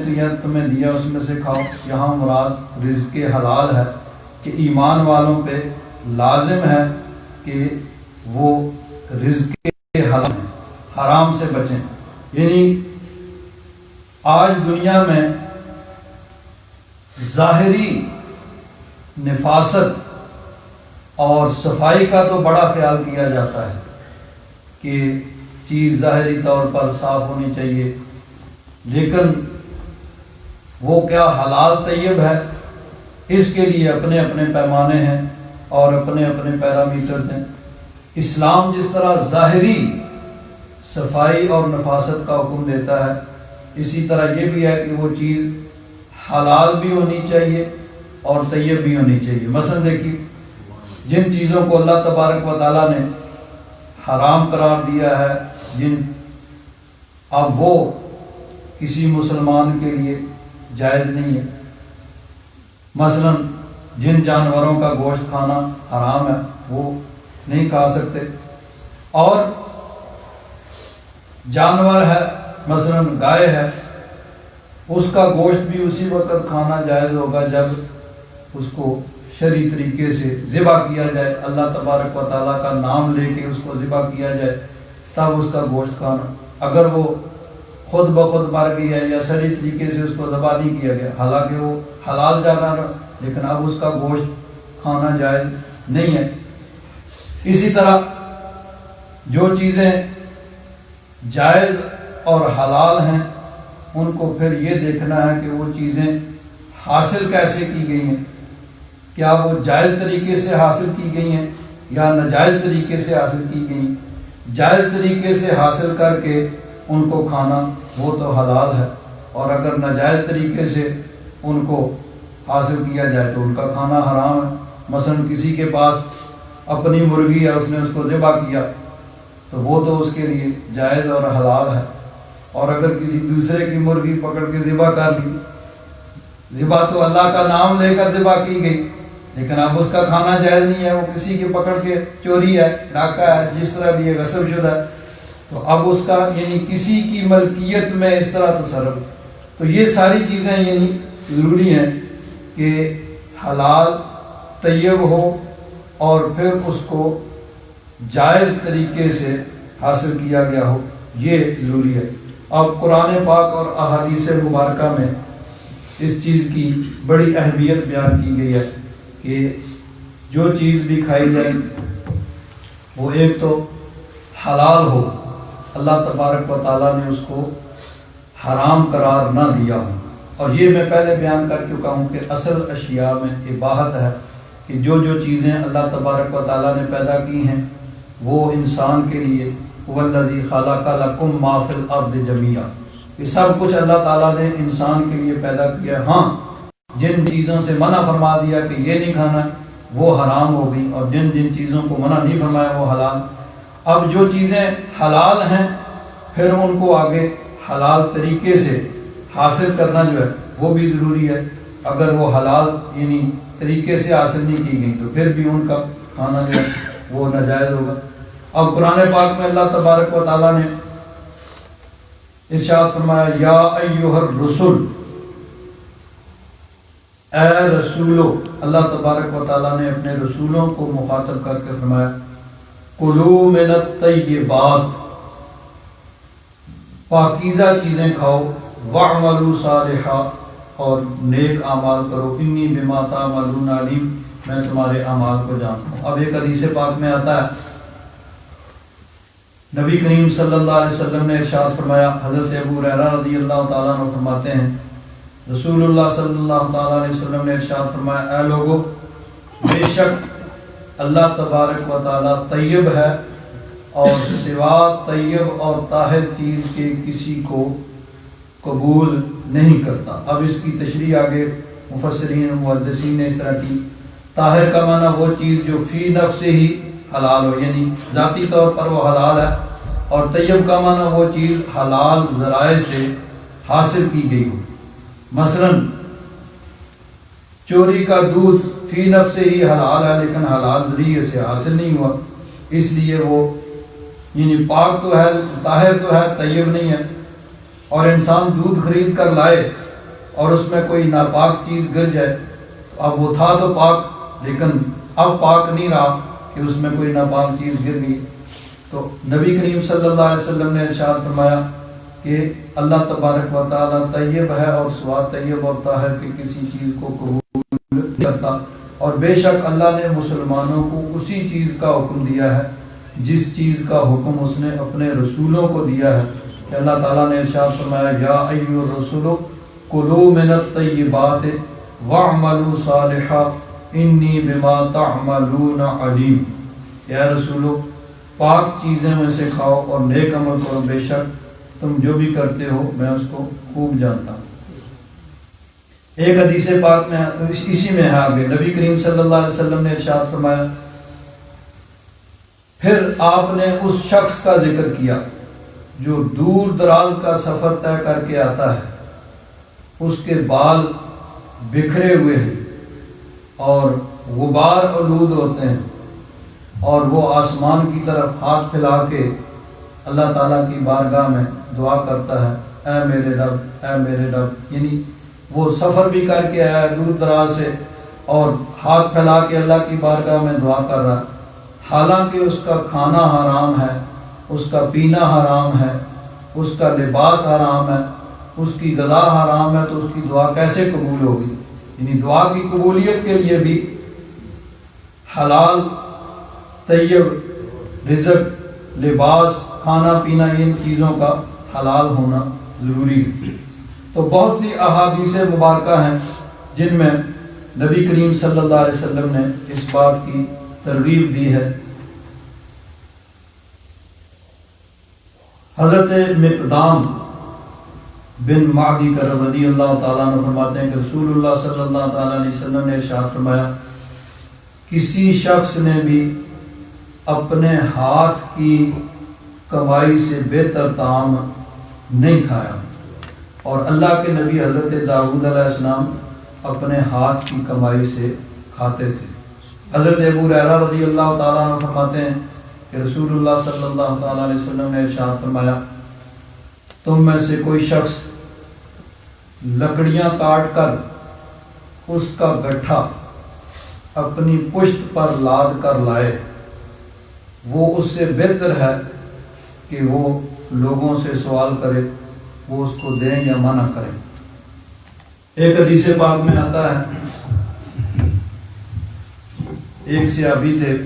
تمہیں دیا اس میں سے کھاؤ، یہاں مراد رزق حلال ہے کہ ایمان والوں پہ لازم ہے کہ وہ رزق حلال ہیں، حرام سے بچیں۔ یعنی آج دنیا میں ظاہری نفاست اور صفائی کا تو بڑا خیال کیا جاتا ہے کہ چیز ظاہری طور پر صاف ہونی چاہیے، لیکن وہ کیا حلال طیب ہے، اس کے لیے اپنے اپنے پیمانے ہیں اور اپنے اپنے پیرامیٹرز ہیں۔ اسلام جس طرح ظاہری صفائی اور نفاست کا حکم دیتا ہے، اسی طرح یہ بھی ہے کہ وہ چیز حلال بھی ہونی چاہیے اور طیب بھی ہونی چاہیے۔ مثلا دیکھیے، جن چیزوں کو اللہ تبارک و تعالیٰ نے حرام قرار دیا ہے، اب وہ کسی مسلمان کے لیے جائز نہیں ہے۔ مثلا جن جانوروں کا گوشت کھانا حرام ہے وہ نہیں کھا سکتے، اور جانور ہے مثلا گائے ہے، اس کا گوشت بھی اسی وقت کھانا جائز ہوگا جب اس کو شرعی طریقے سے ذبح کیا جائے، اللہ تبارک و تعالیٰ کا نام لے کے اس کو ذبح کیا جائے، تب اس کا گوشت کھانا۔ اگر وہ خود بخود مر گئی ہے یا شرعی طریقے سے اس کو ذبح نہیں کیا گیا، حالانکہ وہ حلال جانور، لیکن اب اس کا گوشت کھانا جائز نہیں ہے۔ اسی طرح جو چیزیں جائز اور حلال ہیں ان کو پھر یہ دیکھنا ہے کہ وہ چیزیں حاصل کیسے کی گئی ہیں، کیا وہ جائز طریقے سے حاصل کی گئی ہیں یا ناجائز طریقے سے حاصل کی گئی ہیں۔ جائز طریقے سے حاصل کر کے ان کو کھانا وہ تو حلال ہے، اور اگر ناجائز طریقے سے ان کو حاصل کیا جائے تو ان کا کھانا حرام ہے۔ مثلا کسی کے پاس اپنی مرغی ہے، اس نے اس کو ذبح کیا تو وہ تو اس کے لیے جائز اور حلال ہے، اور اگر کسی دوسرے کی مرغی پکڑ کے ذبح کر لی، ذبح تو اللہ کا نام لے کر ذبح کی گئی لیکن اب اس کا کھانا جائز نہیں ہے، وہ کسی کی پکڑ کے چوری ہے، ڈاکہ ہے، جس طرح بھی یہ غصب شدہ ہے، تو اب اس کا یعنی کسی کی ملکیت میں اس طرح تصرف۔ تو یہ ساری چیزیں یعنی ضروری ہیں کہ حلال طیب ہو اور پھر اس کو جائز طریقے سے حاصل کیا گیا ہو، یہ ضروری ہے۔ اب قرآن پاک اور احادیث مبارکہ میں اس چیز کی بڑی اہمیت بیان کی گئی ہے کہ جو چیز بھی کھائی جائے وہ ایک تو حلال ہو، اللہ تبارک و تعالیٰ نے اس کو حرام قرار نہ دیا ہو، اور یہ میں پہلے بیان کر چکا ہوں کہ اصل اشیاء میں اباحت ہے کہ جو چیزیں اللہ تبارک و تعالیٰ نے پیدا کی ہیں وہ انسان کے لیے وَالَّذِي خَلَقَ لَكُم مَّا فِي الْأَرْضِ جَمِيعًا، یہ سب کچھ اللہ تعالیٰ نے انسان کے لیے پیدا کیا ہے۔ ہاں جن چیزوں سے منع فرما دیا کہ یہ نہیں کھانا ہے وہ حرام ہو گئی، اور جن چیزوں کو منع نہیں فرمایا وہ حلال۔ اب جو چیزیں حلال ہیں پھر ان کو آگے حلال طریقے سے حاصل کرنا جو ہے وہ بھی ضروری ہے، اگر وہ حلال یعنی طریقے سے حاصل نہیں کی گئی تو پھر بھی ان کا کھانا جو ہے وہ ناجائز ہوگا۔ اب قرآن پاک میں اللہ تبارک و تعالیٰ نے ارشاد فرمایا یا ایھا الرسل، اے رسولو، اللہ تبارک و تعالیٰ نے اپنے رسولوں کو مخاطب کر کے فرمایا کلوا من الطیبات، پاکیزہ چیزیں کھاؤ، واعملوا صالحا، اور نیک اعمال کرو، انی بما تعملون علیم، میں تمہارے اعمال کو جانتا ہوں۔ اب ایک حدیث پاک میں آتا ہے نبی کریم صلی اللہ علیہ وسلم نے ارشاد فرمایا، حضرت ابو ہریرہ رضی اللہ تعالیٰ عنہ فرماتے ہیں رسول اللہ صلی اللہ تعالیٰ علیہ وسلم نے ارشاد فرمایا اے لوگو، بے شک اللہ تبارک و تعالیٰ طیب ہے اور سوا طیب اور طاہر چیز کے کسی کو قبول نہیں کرتا۔ اب اس کی تشریح آگے مفسرین و محدثین نے اس طرح کی، طاہر کا معنی وہ چیز جو فی نفس سے ہی حلال ہو، یعنی ذاتی طور پر وہ حلال ہے، اور طیب کا معنی وہ چیز حلال ذرائع سے حاصل کی گئی ہو۔ مثلا چوری کا دودھ فی نفس سے ہی حلال ہے لیکن حلال ذریعے سے حاصل نہیں ہوا، اس لیے وہ یعنی پاک تو ہے، طاہر تو ہے، طیب نہیں ہے۔ اور انسان دودھ خرید کر لائے اور اس میں کوئی ناپاک چیز گر جائے، اب وہ تھا تو پاک لیکن اب پاک نہیں رہا کہ اس میں کوئی ناپاک چیز گر گئی۔ تو نبی کریم صلی اللہ علیہ وسلم نے ارشاد فرمایا کہ اللہ تبارک و تعالیٰ طیب ہے اور سوا طیب اور طاہر کی کسی چیز کو قبول نہیں کرتا، اور بے شک اللہ نے مسلمانوں کو اسی چیز کا حکم دیا ہے جس چیز کا حکم اس نے اپنے رسولوں کو دیا ہے، کہ اللہ تعالیٰ نے ارشاد فرمایا یا ایھا الرسل کلوا من الطیبات واعملوا صالحا انی بما تعملون علیم، یا رسولو پاک چیزیں میں سے کھاؤ اور نیک عمل کرو، بے شک تم جو بھی کرتے ہو میں اس کو خوب جانتا ہوں۔ ایک حدیث پاک میں اسی میں ہے آگے نبی کریم صلی اللہ علیہ وسلم نے ارشاد فرمایا، پھر آپ نے اس شخص کا ذکر کیا جو دور دراز کا سفر طے کر کے آتا ہے، اس کے بال بکھرے ہوئے ہیں اور غبار آلود ہوتے ہیں، اور وہ آسمان کی طرف ہاتھ پھیلا کے اللہ تعالیٰ کی بارگاہ میں دعا کرتا ہے اے میرے رب، اے میرے رب، یعنی وہ سفر بھی کر کے آیا ہے دور دراز سے اور ہاتھ پھیلا کے اللہ کی بارگاہ میں دعا کر رہا ہے، حالانکہ اس کا کھانا حرام ہے، اس کا پینا حرام ہے، اس کا لباس حرام ہے، اس کی غذا حرام ہے، تو اس کی دعا کیسے قبول ہوگی؟ یعنی دعا کی قبولیت کے لیے بھی حلال طیب رزق لباس، کھانا پینا، ان چیزوں کا حلال ہونا ضروری ہے۔ تو بہت سی احادیث مبارکہ ہیں جن میں نبی کریم صلی اللہ علیہ وسلم نے اس بات کی ترغیب دی ہے۔ حضرت مقدام بن معدی کرم رضی اللہ تعالیٰ عنہ فرماتے ہیں کہ رسول اللہ صلی اللہ تعالیٰ علیہ وسلم نے ارشاد فرمایا، کسی شخص نے بھی اپنے ہاتھ کی کمائی سے بہتر طعام نہیں کھایا، اور اللہ کے نبی حضرت داؤد علیہ السلام اپنے ہاتھ کی کمائی سے کھاتے تھے۔ حضرت ابو ہریرہ رضی اللہ تعالیٰ عنہ فرماتے ہیں کہ رسول اللہ صلی اللہ تعالیٰ علیہ وسلم نے ارشاد فرمایا، تم میں سے کوئی شخص لکڑیاں کاٹ کر اس کا گٹھا اپنی پشت پر لاد کر لائے، وہ اس سے بہتر ہے کہ وہ لوگوں سے سوال کرے، وہ اس کو دیں یا منع کریں۔ ایک حدیث پاک میں آتا ہے، ایک صحابی تھے،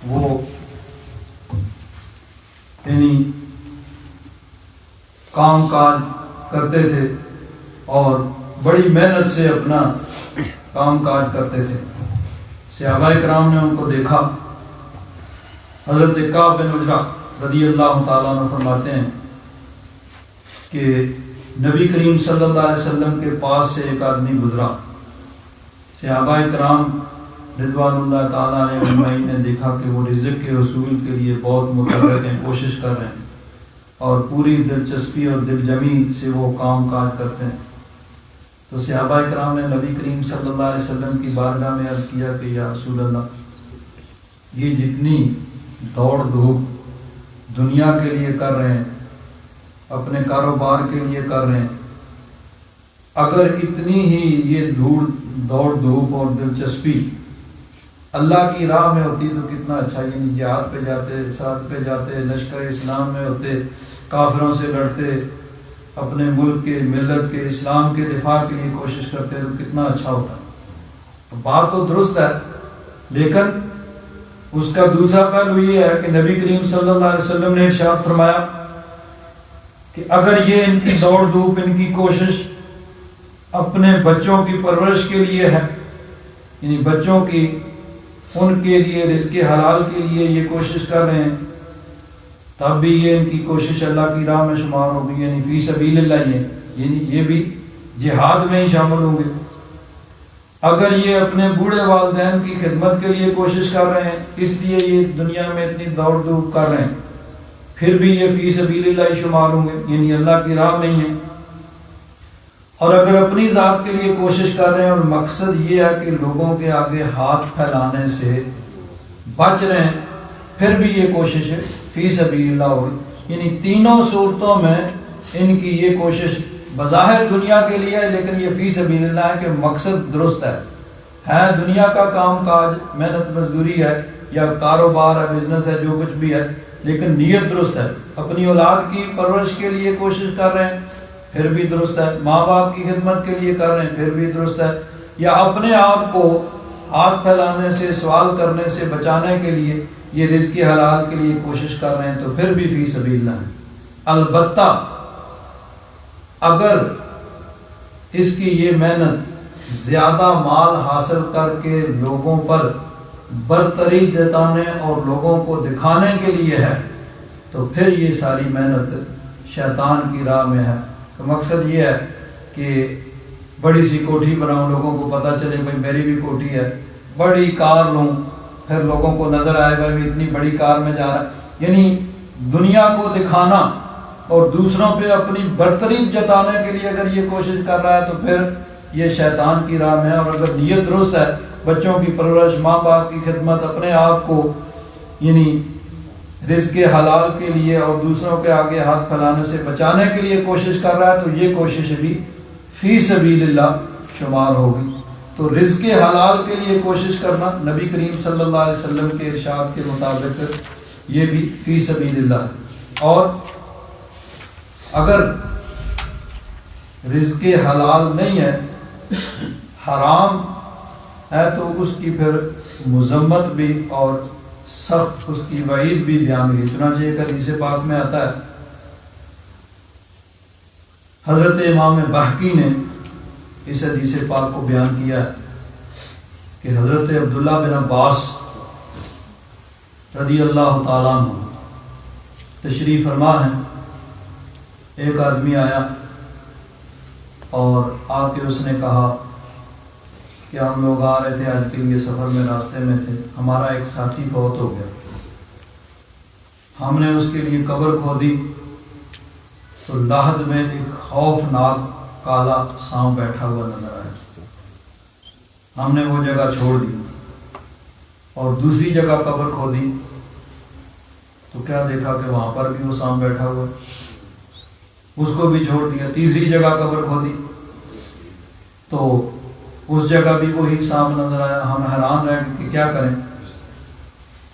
وہ یعنی کام کاج کرتے تھے اور بڑی محنت سے اپنا کام کاج کرتے تھے۔ صحابہ کرام نے ان کو دیکھا۔ حضرت کعب بن عجرہ رضی اللہ تعالیٰ عنہ فرماتے ہیں کہ نبی کریم صلی اللہ علیہ وسلم کے پاس سے ایک آدمی گزرا۔ صحابہ کرام رضوان اللہ تعالیٰ علیہ اجمعین نے دیکھا کہ وہ رزق کے حصول کے لیے بہت متحرک ہیں، کوشش کر رہے ہیں اور پوری دلچسپی اور دل جمی سے وہ کام کاج کرتے ہیں۔ تو صحابہ کرام نے نبی کریم صلی اللہ علیہ وسلم کی بارگاہ میں عرض کیا کہ یا رسول اللہ، یہ جتنی دوڑ دھوپ دنیا کے لیے کر رہے ہیں، اپنے کاروبار کے لیے کر رہے ہیں، اگر اتنی ہی یہ دوڑ دھوپ اور دلچسپی اللہ کی راہ میں ہوتی تو کتنا اچھا، یعنی جہاد پہ جاتے، ساتھ پہ جاتے، لشکر اسلام میں ہوتے، کافروں سے لڑتے، اپنے ملک کے، ملت کے، اسلام کے دفاع کے لیے کوشش کرتے تو کتنا اچھا ہوتا۔ تو بات تو درست ہے، لیکن اس کا دوسرا پہلو یہ ہے کہ نبی کریم صلی اللہ علیہ وسلم نے ارشاد فرمایا کہ اگر یہ ان کی دوڑ دھوپ، ان کی کوشش اپنے بچوں کی پرورش کے لیے ہے، یعنی بچوں کی، ان کے لیے رزق حلال کے لیے یہ کوشش کر رہے ہیں، تب بھی یہ ان کی کوشش اللہ کی راہ میں شمار ہوگی، یعنی فی سبیل اللہ، یعنی یہ بھی جہاد میں ہی شامل ہوں گے۔ اگر یہ اپنے بوڑھے والدین کی خدمت کے لیے کوشش کر رہے ہیں، اس لیے یہ دنیا میں اتنی دوڑ دھوپ کر رہے ہیں، پھر بھی یہ فی سبیل اللہ شمار ہوں گے، یعنی اللہ کی راہ نہیں ہے۔ اور اگر اپنی ذات کے لیے کوشش کر رہے ہیں اور مقصد یہ ہے کہ لوگوں کے آگے ہاتھ پھیلانے سے بچ رہے ہیں، پھر بھی یہ کوشش ہے فی سبیل اللہ ہوگی۔ یعنی تینوں صورتوں میں ان کی یہ کوشش بظاہر دنیا کے لیے ہے، لیکن یہ فی سبیل اللہ ہے کہ مقصد درست ہے دنیا کا کام کاج، محنت مزدوری ہے یا کاروبار ہے، بزنس ہے، جو کچھ بھی ہے، لیکن نیت درست ہے۔ اپنی اولاد کی پرورش کے لیے کوشش کر رہے ہیں، پھر بھی درست ہے۔ ماں باپ کی خدمت کے لیے کر رہے ہیں، پھر بھی درست ہے۔ یا اپنے آپ کو ہاتھ پھیلانے سے، سوال کرنے سے بچانے کے لیے یہ رزق حلال کے لیے کوشش کر رہے ہیں، تو پھر بھی فی سبیل اللہ ہے۔ البتہ اگر اس کی یہ محنت زیادہ مال حاصل کر کے لوگوں پر برتری جتانے اور لوگوں کو دکھانے کے لیے ہے، تو پھر یہ ساری محنت شیطان کی راہ میں ہے۔ تو مقصد یہ ہے کہ بڑی سی کوٹھی بناؤں، لوگوں کو پتہ چلے بھائی میری بھی کوٹھی ہے، بڑی کار لوں، پھر لوگوں کو نظر آئے بھائی میں اتنی بڑی کار میں جا رہا ہے، یعنی دنیا کو دکھانا اور دوسروں پہ اپنی برتری جتانے کے لیے اگر یہ کوشش کر رہا ہے تو پھر یہ شیطان کی راہ میں ہے۔ اور اگر نیت درست ہے، بچوں کی پرورش، ماں باپ کی خدمت، اپنے آپ کو یعنی رزق حلال کے لیے اور دوسروں کے آگے ہاتھ پھیلانے سے بچانے کے لیے کوشش کر رہا ہے، تو یہ کوشش بھی فی سبیل اللہ شمار ہوگی۔ تو رزق حلال کے لیے کوشش کرنا نبی کریم صلی اللہ علیہ وسلم کے ارشاد کے مطابق یہ بھی فی سبیل اللہ ہے۔ اور اگر رزق حلال نہیں ہے، حرام ہے، تو اس کی پھر مذمت بھی اور سخت اس کی وعید بھی بیان ہوئی۔ چنانچہ ایک حدیث پاک میں آتا ہے، حضرت امام بحقی نے اس حدیث پاک کو بیان کیا ہے کہ حضرت عبداللہ بن عباس رضی اللہ تعالیٰ عنہ تشریف فرما ہیں۔ ایک آدمی آیا اور آ کے اس نے کہا کہ ہم لوگ آ رہے تھے آج کے لیے سفر میں، راستے میں تھے، ہمارا ایک ساتھی فوت ہو گیا، ہم نے اس کے لیے قبر کھودی تو لاحد میں ایک خوفناک کالا سانپ بیٹھا ہوا نظر آیا۔ ہم نے وہ جگہ چھوڑ دی اور دوسری جگہ قبر کھودی تو کیا دیکھا کہ وہاں پر بھی وہ سانپ بیٹھا ہوا، اس کو بھی چھوڑ دیا۔ تیسری جگہ قبر کھودی تو اس جگہ بھی وہی سانپ نظر آیا۔ ہم حیران رہے کہ کیا کریں۔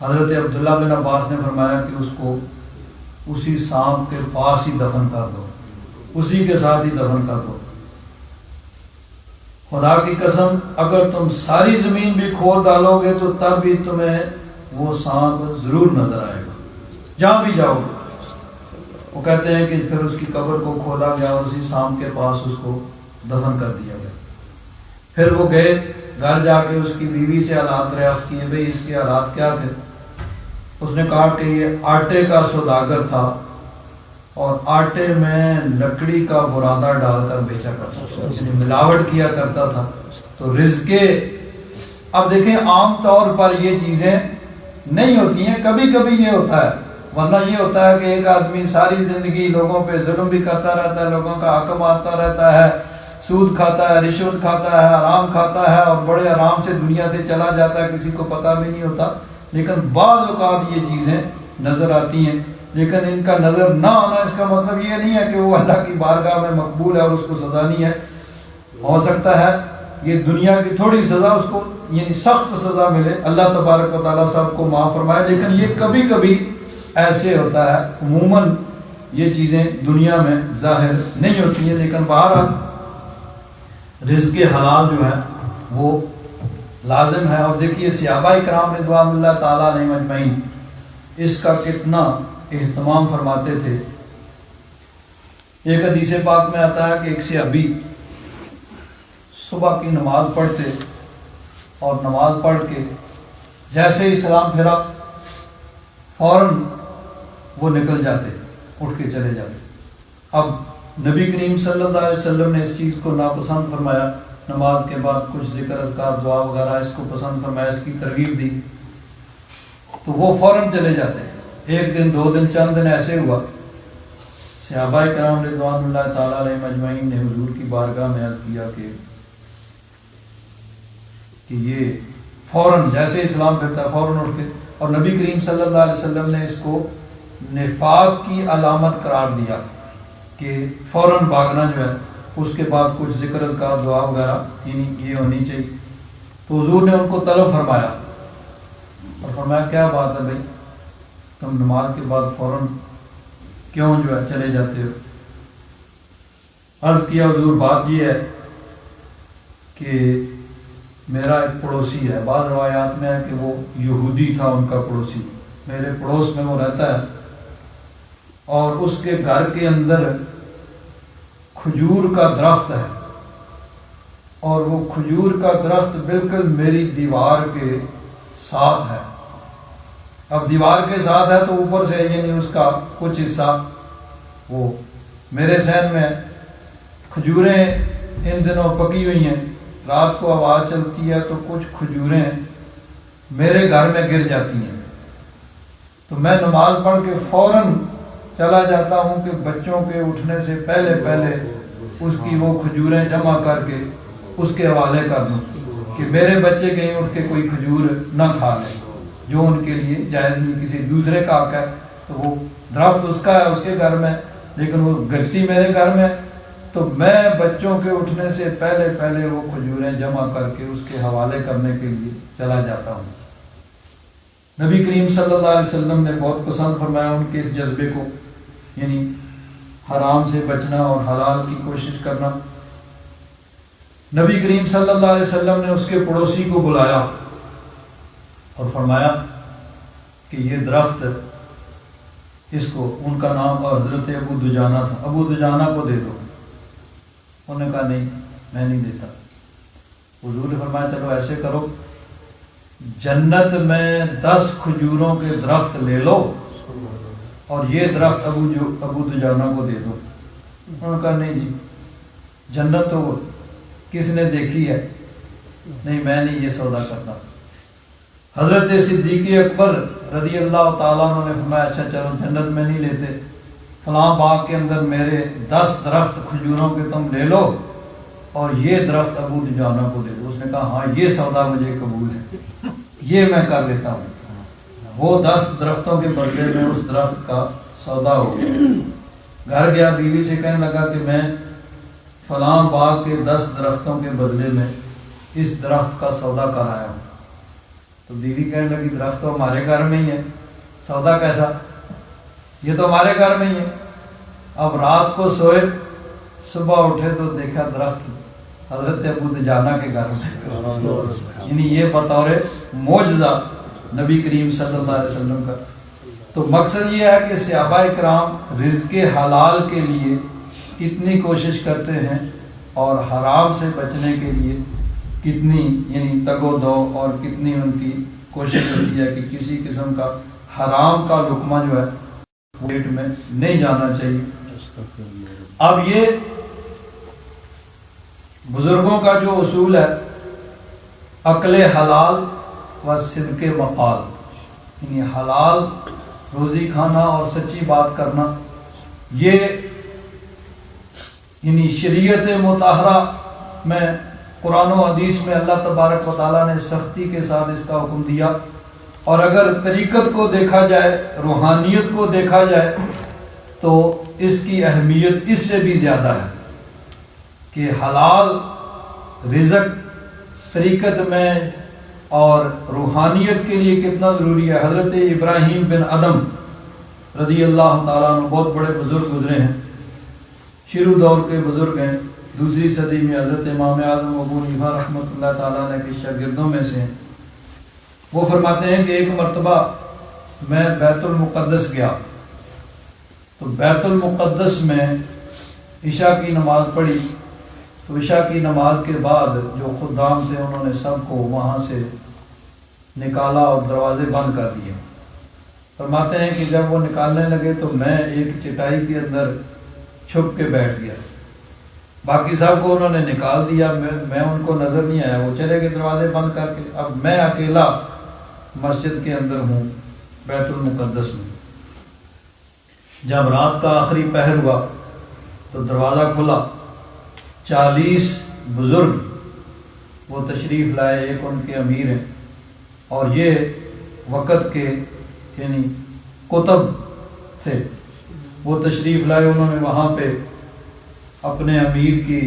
حضرت عبداللہ بن عباس نے فرمایا کہ اس کو اسی سانپ کے پاس ہی دفن کر دو، اسی کے ساتھ ہی دفن کر دو۔ خدا کی قسم اگر تم ساری زمین بھی کھود ڈالو گے تو تب بھی تمہیں وہ سانپ ضرور نظر آئے گا، جہاں بھی جاؤ گے۔ وہ کہتے ہیں کہ پھر اس کی قبر کو کھودا گیا اور اسی سانپ کے پاس اس کو دفن کر دیا گیا۔ پھر وہ گئے گھر، جا کے اس کی بیوی سے حالات دریافت کیے، بھئی اس کے حالات کیا تھے؟ اس نے کہا کہ یہ آٹے کا سوداگر تھا اور آٹے میں لکڑی کا برادہ ڈال کر بیچا کرتا تھا، یعنی ملاوٹ کیا کرتا تھا۔ تو رزق، اب دیکھیں عام طور پر یہ چیزیں نہیں ہوتی ہیں، کبھی کبھی یہ ہوتا ہے، ورنہ یہ ہوتا ہے کہ ایک آدمی ساری زندگی لوگوں پہ ظلم بھی کرتا رہتا ہے، لوگوں کا حق مارتا رہتا ہے، سود کھاتا ہے، رشوت کھاتا ہے، حرام کھاتا ہے اور بڑے آرام سے دنیا سے چلا جاتا ہے، کسی کو پتہ بھی نہیں ہوتا۔ لیکن بعض اوقات یہ چیزیں نظر آتی ہیں، لیکن ان کا نظر نہ آنا اس کا مطلب یہ نہیں ہے کہ وہ اللہ کی بارگاہ میں مقبول ہے اور اس کو سزا نہیں ہے۔ ہو سکتا ہے یہ دنیا کی تھوڑی سزا اس کو، یعنی سخت سزا ملے، اللہ تبارک و تعالیٰ سب کو معاف فرمائے، لیکن یہ کبھی کبھی ایسے ہوتا ہے۔ عموماً یہ چیزیں دنیا میں ظاہر نہیں ہوتی ہیں، لیکن بہرحال رزق حلال جو ہے وہ لازم ہے۔ اور دیکھیے صحابہ کرام رضوان اللہ تعالیٰ علیہم اجمعین اس کا کتنا اہتمام فرماتے تھے۔ ایک حدیث پاک میں آتا ہے کہ ایک صحابی صبح کی نماز پڑھتے اور نماز پڑھ کے جیسے ہی سلام پھیرا فوراً وہ نکل جاتے، اٹھ کے چلے جاتے۔ اب نبی کریم صلی اللہ علیہ وسلم نے اس چیز کو ناپسند فرمایا، نماز کے بعد کچھ ذکر اذکار دعا وغیرہ اس کو پسند فرمایا، اس کی ترغیب دی، تو وہ فوراً چلے جاتے۔ ایک دن، دو دن، چند دن ایسے ہوا، صحابہ کرام رضوان اللہ تعالیٰ علیہم اجمعین نے حضور کی بارگاہ میں عرض کیا کہ یہ فوراً جیسے اسلام پھرتا فوراً اٹھ کے، اور نبی کریم صلی اللہ علیہ وسلم نے اس کو نفاق کی علامت قرار دیا کہ فوراً بھاگنا جو ہے، اس کے بعد کچھ ذکر اذکار دعا وغیرہ یعنی یہ ہونی چاہیے۔ تو حضور نے ان کو طلب فرمایا اور فرمایا کیا بات ہے بھائی، تم نماز کے بعد فوراً کیوں جو ہے چلے جاتے ہو؟ عرض کیا حضور بات یہ ہے کہ میرا ایک پڑوسی ہے، بعض روایات میں ہے کہ وہ یہودی تھا، ان کا پڑوسی میرے پڑوس میں وہ رہتا ہے، اور اس کے گھر کے اندر کھجور کا درخت ہے، اور وہ کھجور کا درخت بالکل میری دیوار کے ساتھ ہے۔ اب دیوار کے ساتھ ہے تو اوپر سے یعنی اس کا کچھ حصہ وہ میرے صحن میں، کھجوریں ان دنوں پکی ہوئی ہیں، رات کو آواز چلتی ہے تو کچھ کھجوریں میرے گھر میں گر جاتی ہیں، تو میں نماز پڑھ کے فوراً چلا جاتا ہوں کہ بچوں کے اٹھنے سے پہلے پہلے اس کی وہ کھجوریں جمع کر کے اس کے حوالے کر دوں کہ میرے بچے کہیں اٹھ کے کوئی کھجور نہ کھا لیں جو ان کے لیے جائز نہیں، کسی دوسرے کا حق ہے، تو وہ درخت اس کا ہے اس کے گھر میں، لیکن وہ گرتی میرے گھر میں، تو میں بچوں کے اٹھنے سے پہلے پہلے وہ کھجوریں جمع کر کے اس کے حوالے کرنے کے لیے چلا جاتا ہوں۔ نبی کریم صلی اللہ علیہ وسلم نے بہت پسند فرمایا ان کے اس جذبے کو، یعنی حرام سے بچنا اور حلال کی کوشش کرنا۔ نبی کریم صلی اللہ علیہ وسلم نے اس کے پڑوسی کو بلایا اور فرمایا کہ یہ درخت اس کو، ان کا نام حضرت ابو دجانہ تھا، ابو دجانہ کو دے دو۔ انہوں نے کہا نہیں میں نہیں دیتا۔ حضور نے فرمایا چلو ایسے کرو، جنت میں 10 کھجوروں کے درخت لے لو اور یہ درخت ابو دجانہ کو دے دو۔ انہوں نے کہا نہیں جی، جنت تو کس نے دیکھی ہے، نہیں میں نہیں یہ سودا کرتا۔ حضرت صدیق اکبر رضی اللہ تعالیٰ عنہ نے فرمایا اچھا چلو جنت میں نہیں لیتے، فلاں باغ کے اندر میرے 10 درخت کھجوروں کے تم لے لو اور یہ درخت ابو دجانہ کو دے دو۔ اس نے کہا ہاں یہ سودا مجھے قبول ہے، یہ میں کر لیتا ہوں۔ وہ 10 درختوں کے بدلے میں اس درخت کا سودا ہو گیا۔ گھر گیا، بیوی سے کہنے لگا کہ میں فلاں باغ کے 10 درختوں کے بدلے میں اس درخت کا سودا کر آیا ہوں۔ تو بیوی کہنے لگی درخت تو ہمارے گھر میں ہی ہے، سودا کیسا، یہ تو ہمارے گھر میں ہی ہے۔ اب رات کو سوئے، صبح اٹھے تو دیکھا درخت حضرت ابو دجانہ کے گھر میں، یعنی یہ بطور معجزہ نبی کریم صلی اللہ علیہ وسلم کا۔ تو مقصد یہ ہے کہ صحابہ اکرام رزق حلال کے لیے کتنی کوشش کرتے ہیں اور حرام سے بچنے کے لیے کتنی یعنی تگ و دو اور کتنی ان کی کوشش ہوتی ہے کہ کسی قسم کا حرام کا لقمہ جو ہے پیٹ میں نہیں جانا چاہیے۔ اب یہ بزرگوں کا جو اصول ہے عقل حلال و صدق مقال، یعنی حلال روزی کھانا اور سچی بات کرنا، یہ یعنی شریعت مطہرہ میں قرآن و حدیث میں اللہ تبارک و تعالیٰ نے سختی کے ساتھ اس کا حکم دیا۔ اور اگر طریقت کو دیکھا جائے، روحانیت کو دیکھا جائے تو اس کی اہمیت اس سے بھی زیادہ ہے کہ حلال رزق طریقت میں اور روحانیت کے لیے کتنا ضروری ہے۔ حضرت ابراہیم بن ادم رضی اللہ تعالیٰ عنہ بہت بڑے بزرگ گزرے ہیں، شروع دور کے بزرگ ہیں، 2 صدی میں حضرت امام اعظم ابو حنیفہ رحمۃ اللہ تعالیٰ علیہ کے شاگردوں میں سے ہیں۔ وہ فرماتے ہیں کہ ایک مرتبہ میں بیت المقدس گیا تو بیت المقدس میں عشاء کی نماز پڑھی، تو عشاء کی نماز کے بعد جو خدام تھے انہوں نے سب کو وہاں سے نکالا اور دروازے بند کر دیے۔ فرماتے ہیں کہ جب وہ نکالنے لگے تو میں ایک چٹائی کے اندر چھپ کے بیٹھ گیا، باقی سب کو انہوں نے نکال دیا، میں ان کو نظر نہیں آیا، وہ چلے گئے دروازے بند کر کے۔ اب میں اکیلا مسجد کے اندر ہوں بیت المقدس میں۔ جب رات کا آخری پہر ہوا تو دروازہ کھلا، 40 بزرگ وہ تشریف لائے، ایک ان کے امیر ہیں اور یہ وقت کے یعنی کتب تھے، وہ تشریف لائے، انہوں نے وہاں پہ اپنے امیر کی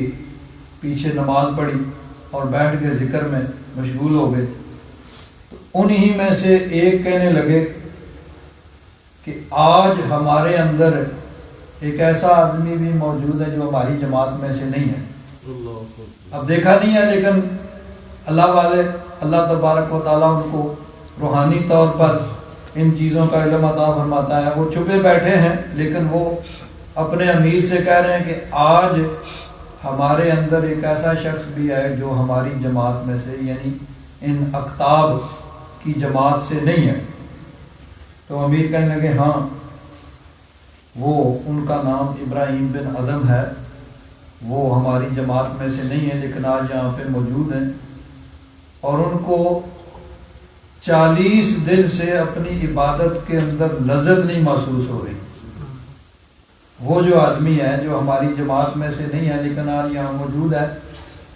پیچھے نماز پڑھی اور بیٹھ کے ذکر میں مشغول ہو گئے۔ تو انہی میں سے ایک کہنے لگے کہ آج ہمارے اندر ایک ایسا آدمی بھی موجود ہے جو ہماری جماعت میں سے نہیں ہے۔ اب دیکھا نہیں ہے لیکن اللہ والے اللہ تبارک و تعالیٰ ان کو روحانی طور پر ان چیزوں کا علم عطا فرماتا ہے، وہ چھپے بیٹھے ہیں لیکن وہ اپنے امیر سے کہہ رہے ہیں کہ آج ہمارے اندر ایک ایسا شخص بھی ہے جو ہماری جماعت میں سے یعنی ان اقطاب کی جماعت سے نہیں ہے۔ تو امیر کہنے لگے ہاں وہ ان کا نام ابراہیم بن ادم ہے، وہ ہماری جماعت میں سے نہیں ہے لیکن آج یہاں پہ موجود ہیں، اور ان کو 40 دن سے اپنی عبادت کے اندر لذت نہیں محسوس ہو رہی۔ وہ جو آدمی ہے جو ہماری جماعت میں سے نہیں ہے لیکن آج یہاں موجود ہے،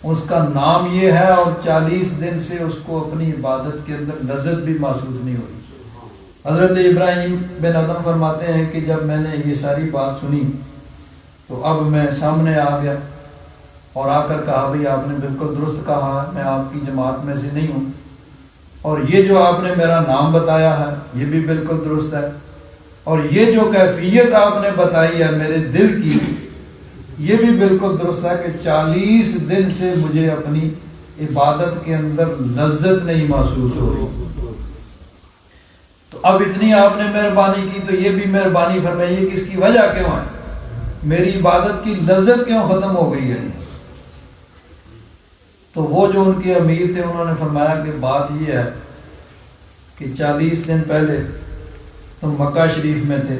اس کا نام یہ ہے اور 40 دن سے اس کو اپنی عبادت کے اندر لذت بھی محسوس نہیں ہو رہی۔ حضرت ابراہیم بن ادم فرماتے ہیں کہ جب میں نے یہ ساری بات سنی تو اب میں سامنے آ گیا اور آ کر کہا بھئی آپ نے بالکل درست کہا، میں آپ کی جماعت میں سے نہیں ہوں، اور یہ جو آپ نے میرا نام بتایا ہے یہ بھی بالکل درست ہے، اور یہ جو کیفیت آپ نے بتائی ہے میرے دل کی یہ بھی بالکل درست ہے کہ 40 دن سے مجھے اپنی عبادت کے اندر لذت نہیں محسوس ہو رہی۔ تو تو اب اتنی آپ نے مہربانی کی تو یہ بھی مہربانی فرمائی، یہ کس کی وجہ کیوں ہے؟ میری عبادت کی لذت کیوں ختم ہو گئی ہے؟ تو وہ جو ان کے امیر تھے انہوں نے فرمایا کہ بات یہ ہے کہ 40 دن پہلے تم مکہ شریف میں تھے،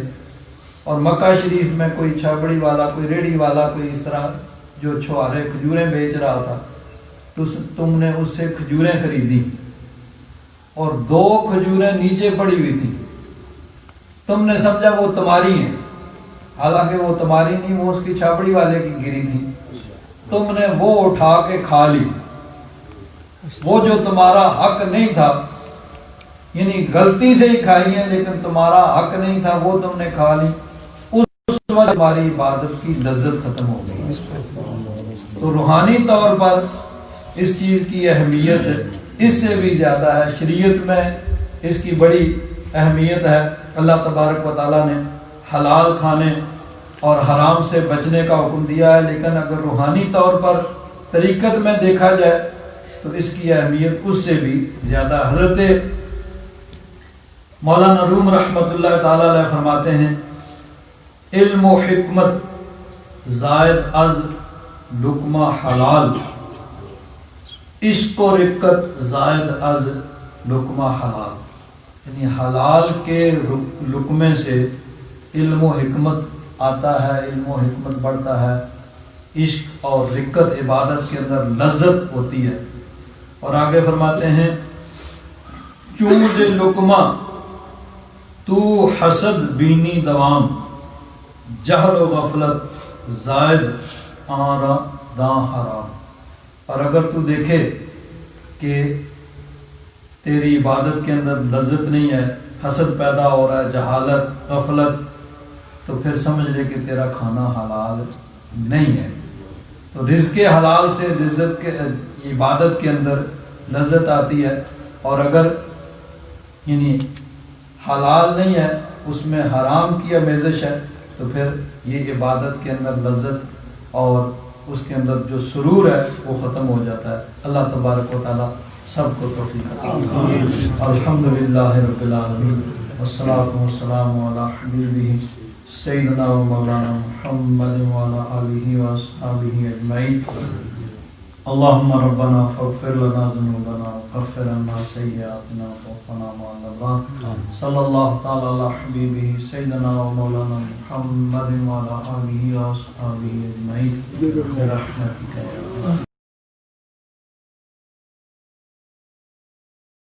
اور مکہ شریف میں کوئی چھاپڑی والا، کوئی ریڑھی والا، کوئی اس طرح جو چھوارے کھجوریں بیچ رہا تھا، تو تم نے اس سے کھجوریں خریدی اور 2 کھجوریں نیچے پڑی ہوئی تھی، تم نے سمجھا وہ تمہاری ہیں، حالانکہ وہ تمہاری نہیں، وہ اس کی چھاپڑی والے کی گری تھی، تم نے وہ اٹھا کے کھا لی، وہ جو تمہارا حق نہیں تھا، یعنی غلطی سے ہی کھائی ہیں لیکن تمہارا حق نہیں تھا، وہ تم نے کھا لی، اس وقت تمہاری عبادت کی لذت ختم ہو گئی۔ تو روحانی طور پر اس چیز کی اہمیت اس سے بھی زیادہ ہے، شریعت میں اس کی بڑی اہمیت ہے۔ اللہ تبارک و تعالیٰ نے حلال کھانے اور حرام سے بچنے کا حکم دیا ہے، لیکن اگر روحانی طور پر طریقت میں دیکھا جائے تو اس کی اہمیت اس سے بھی زیادہ۔ حضرت مولانا روم رحمۃ اللہ تعالی علیہ فرماتے ہیں، علم و حکمت زائد از لقمہ حلال، عشق و رقت زائد از لقمہ حلال، یعنی حلال کے لقمے سے علم و حکمت آتا ہے، علم و حکمت بڑھتا ہے، عشق اور رقت عبادت کے اندر لذت ہوتی ہے۔ اور آگے فرماتے ہیں، چوز لقمہ تو حسد بینی دوام، جہل و غفلت زائد آرا داں حرام۔ اور اگر تو دیکھے کہ تیری عبادت کے اندر لذت نہیں ہے، حسد پیدا ہو رہا ہے، جہالت، غفلت، تو پھر سمجھ لے کہ تیرا کھانا حلال نہیں ہے۔ تو رزق حلال سے رزق کے عبادت کے اندر لذت آتی ہے، اور اگر یعنی حلال نہیں ہے، اس میں حرام کی آمیزش ہے، تو پھر یہ عبادت کے اندر لذت اور اس کے اندر جو سرور ہے وہ ختم ہو جاتا ہے۔ اللہ تبارک و تعالیٰ سب کو توفیق عطا فرمائے۔ الحمدللہ رب العالمین، والصلاۃ والسلام علی حبیبہ سیدنا و مولانا محمد وعلی آلہ واصحابہ اجمعین۔ اللہم ربنا فاغفر لنا ذنوبنا وکفر عنا سیئاتنا وتوفنا مع الابرار۔ صلی اللہ تعالی علی حبیبہ سیدنا و مولانا محمد وعلی آلہ واصحابہ اجمعین برحمتک یا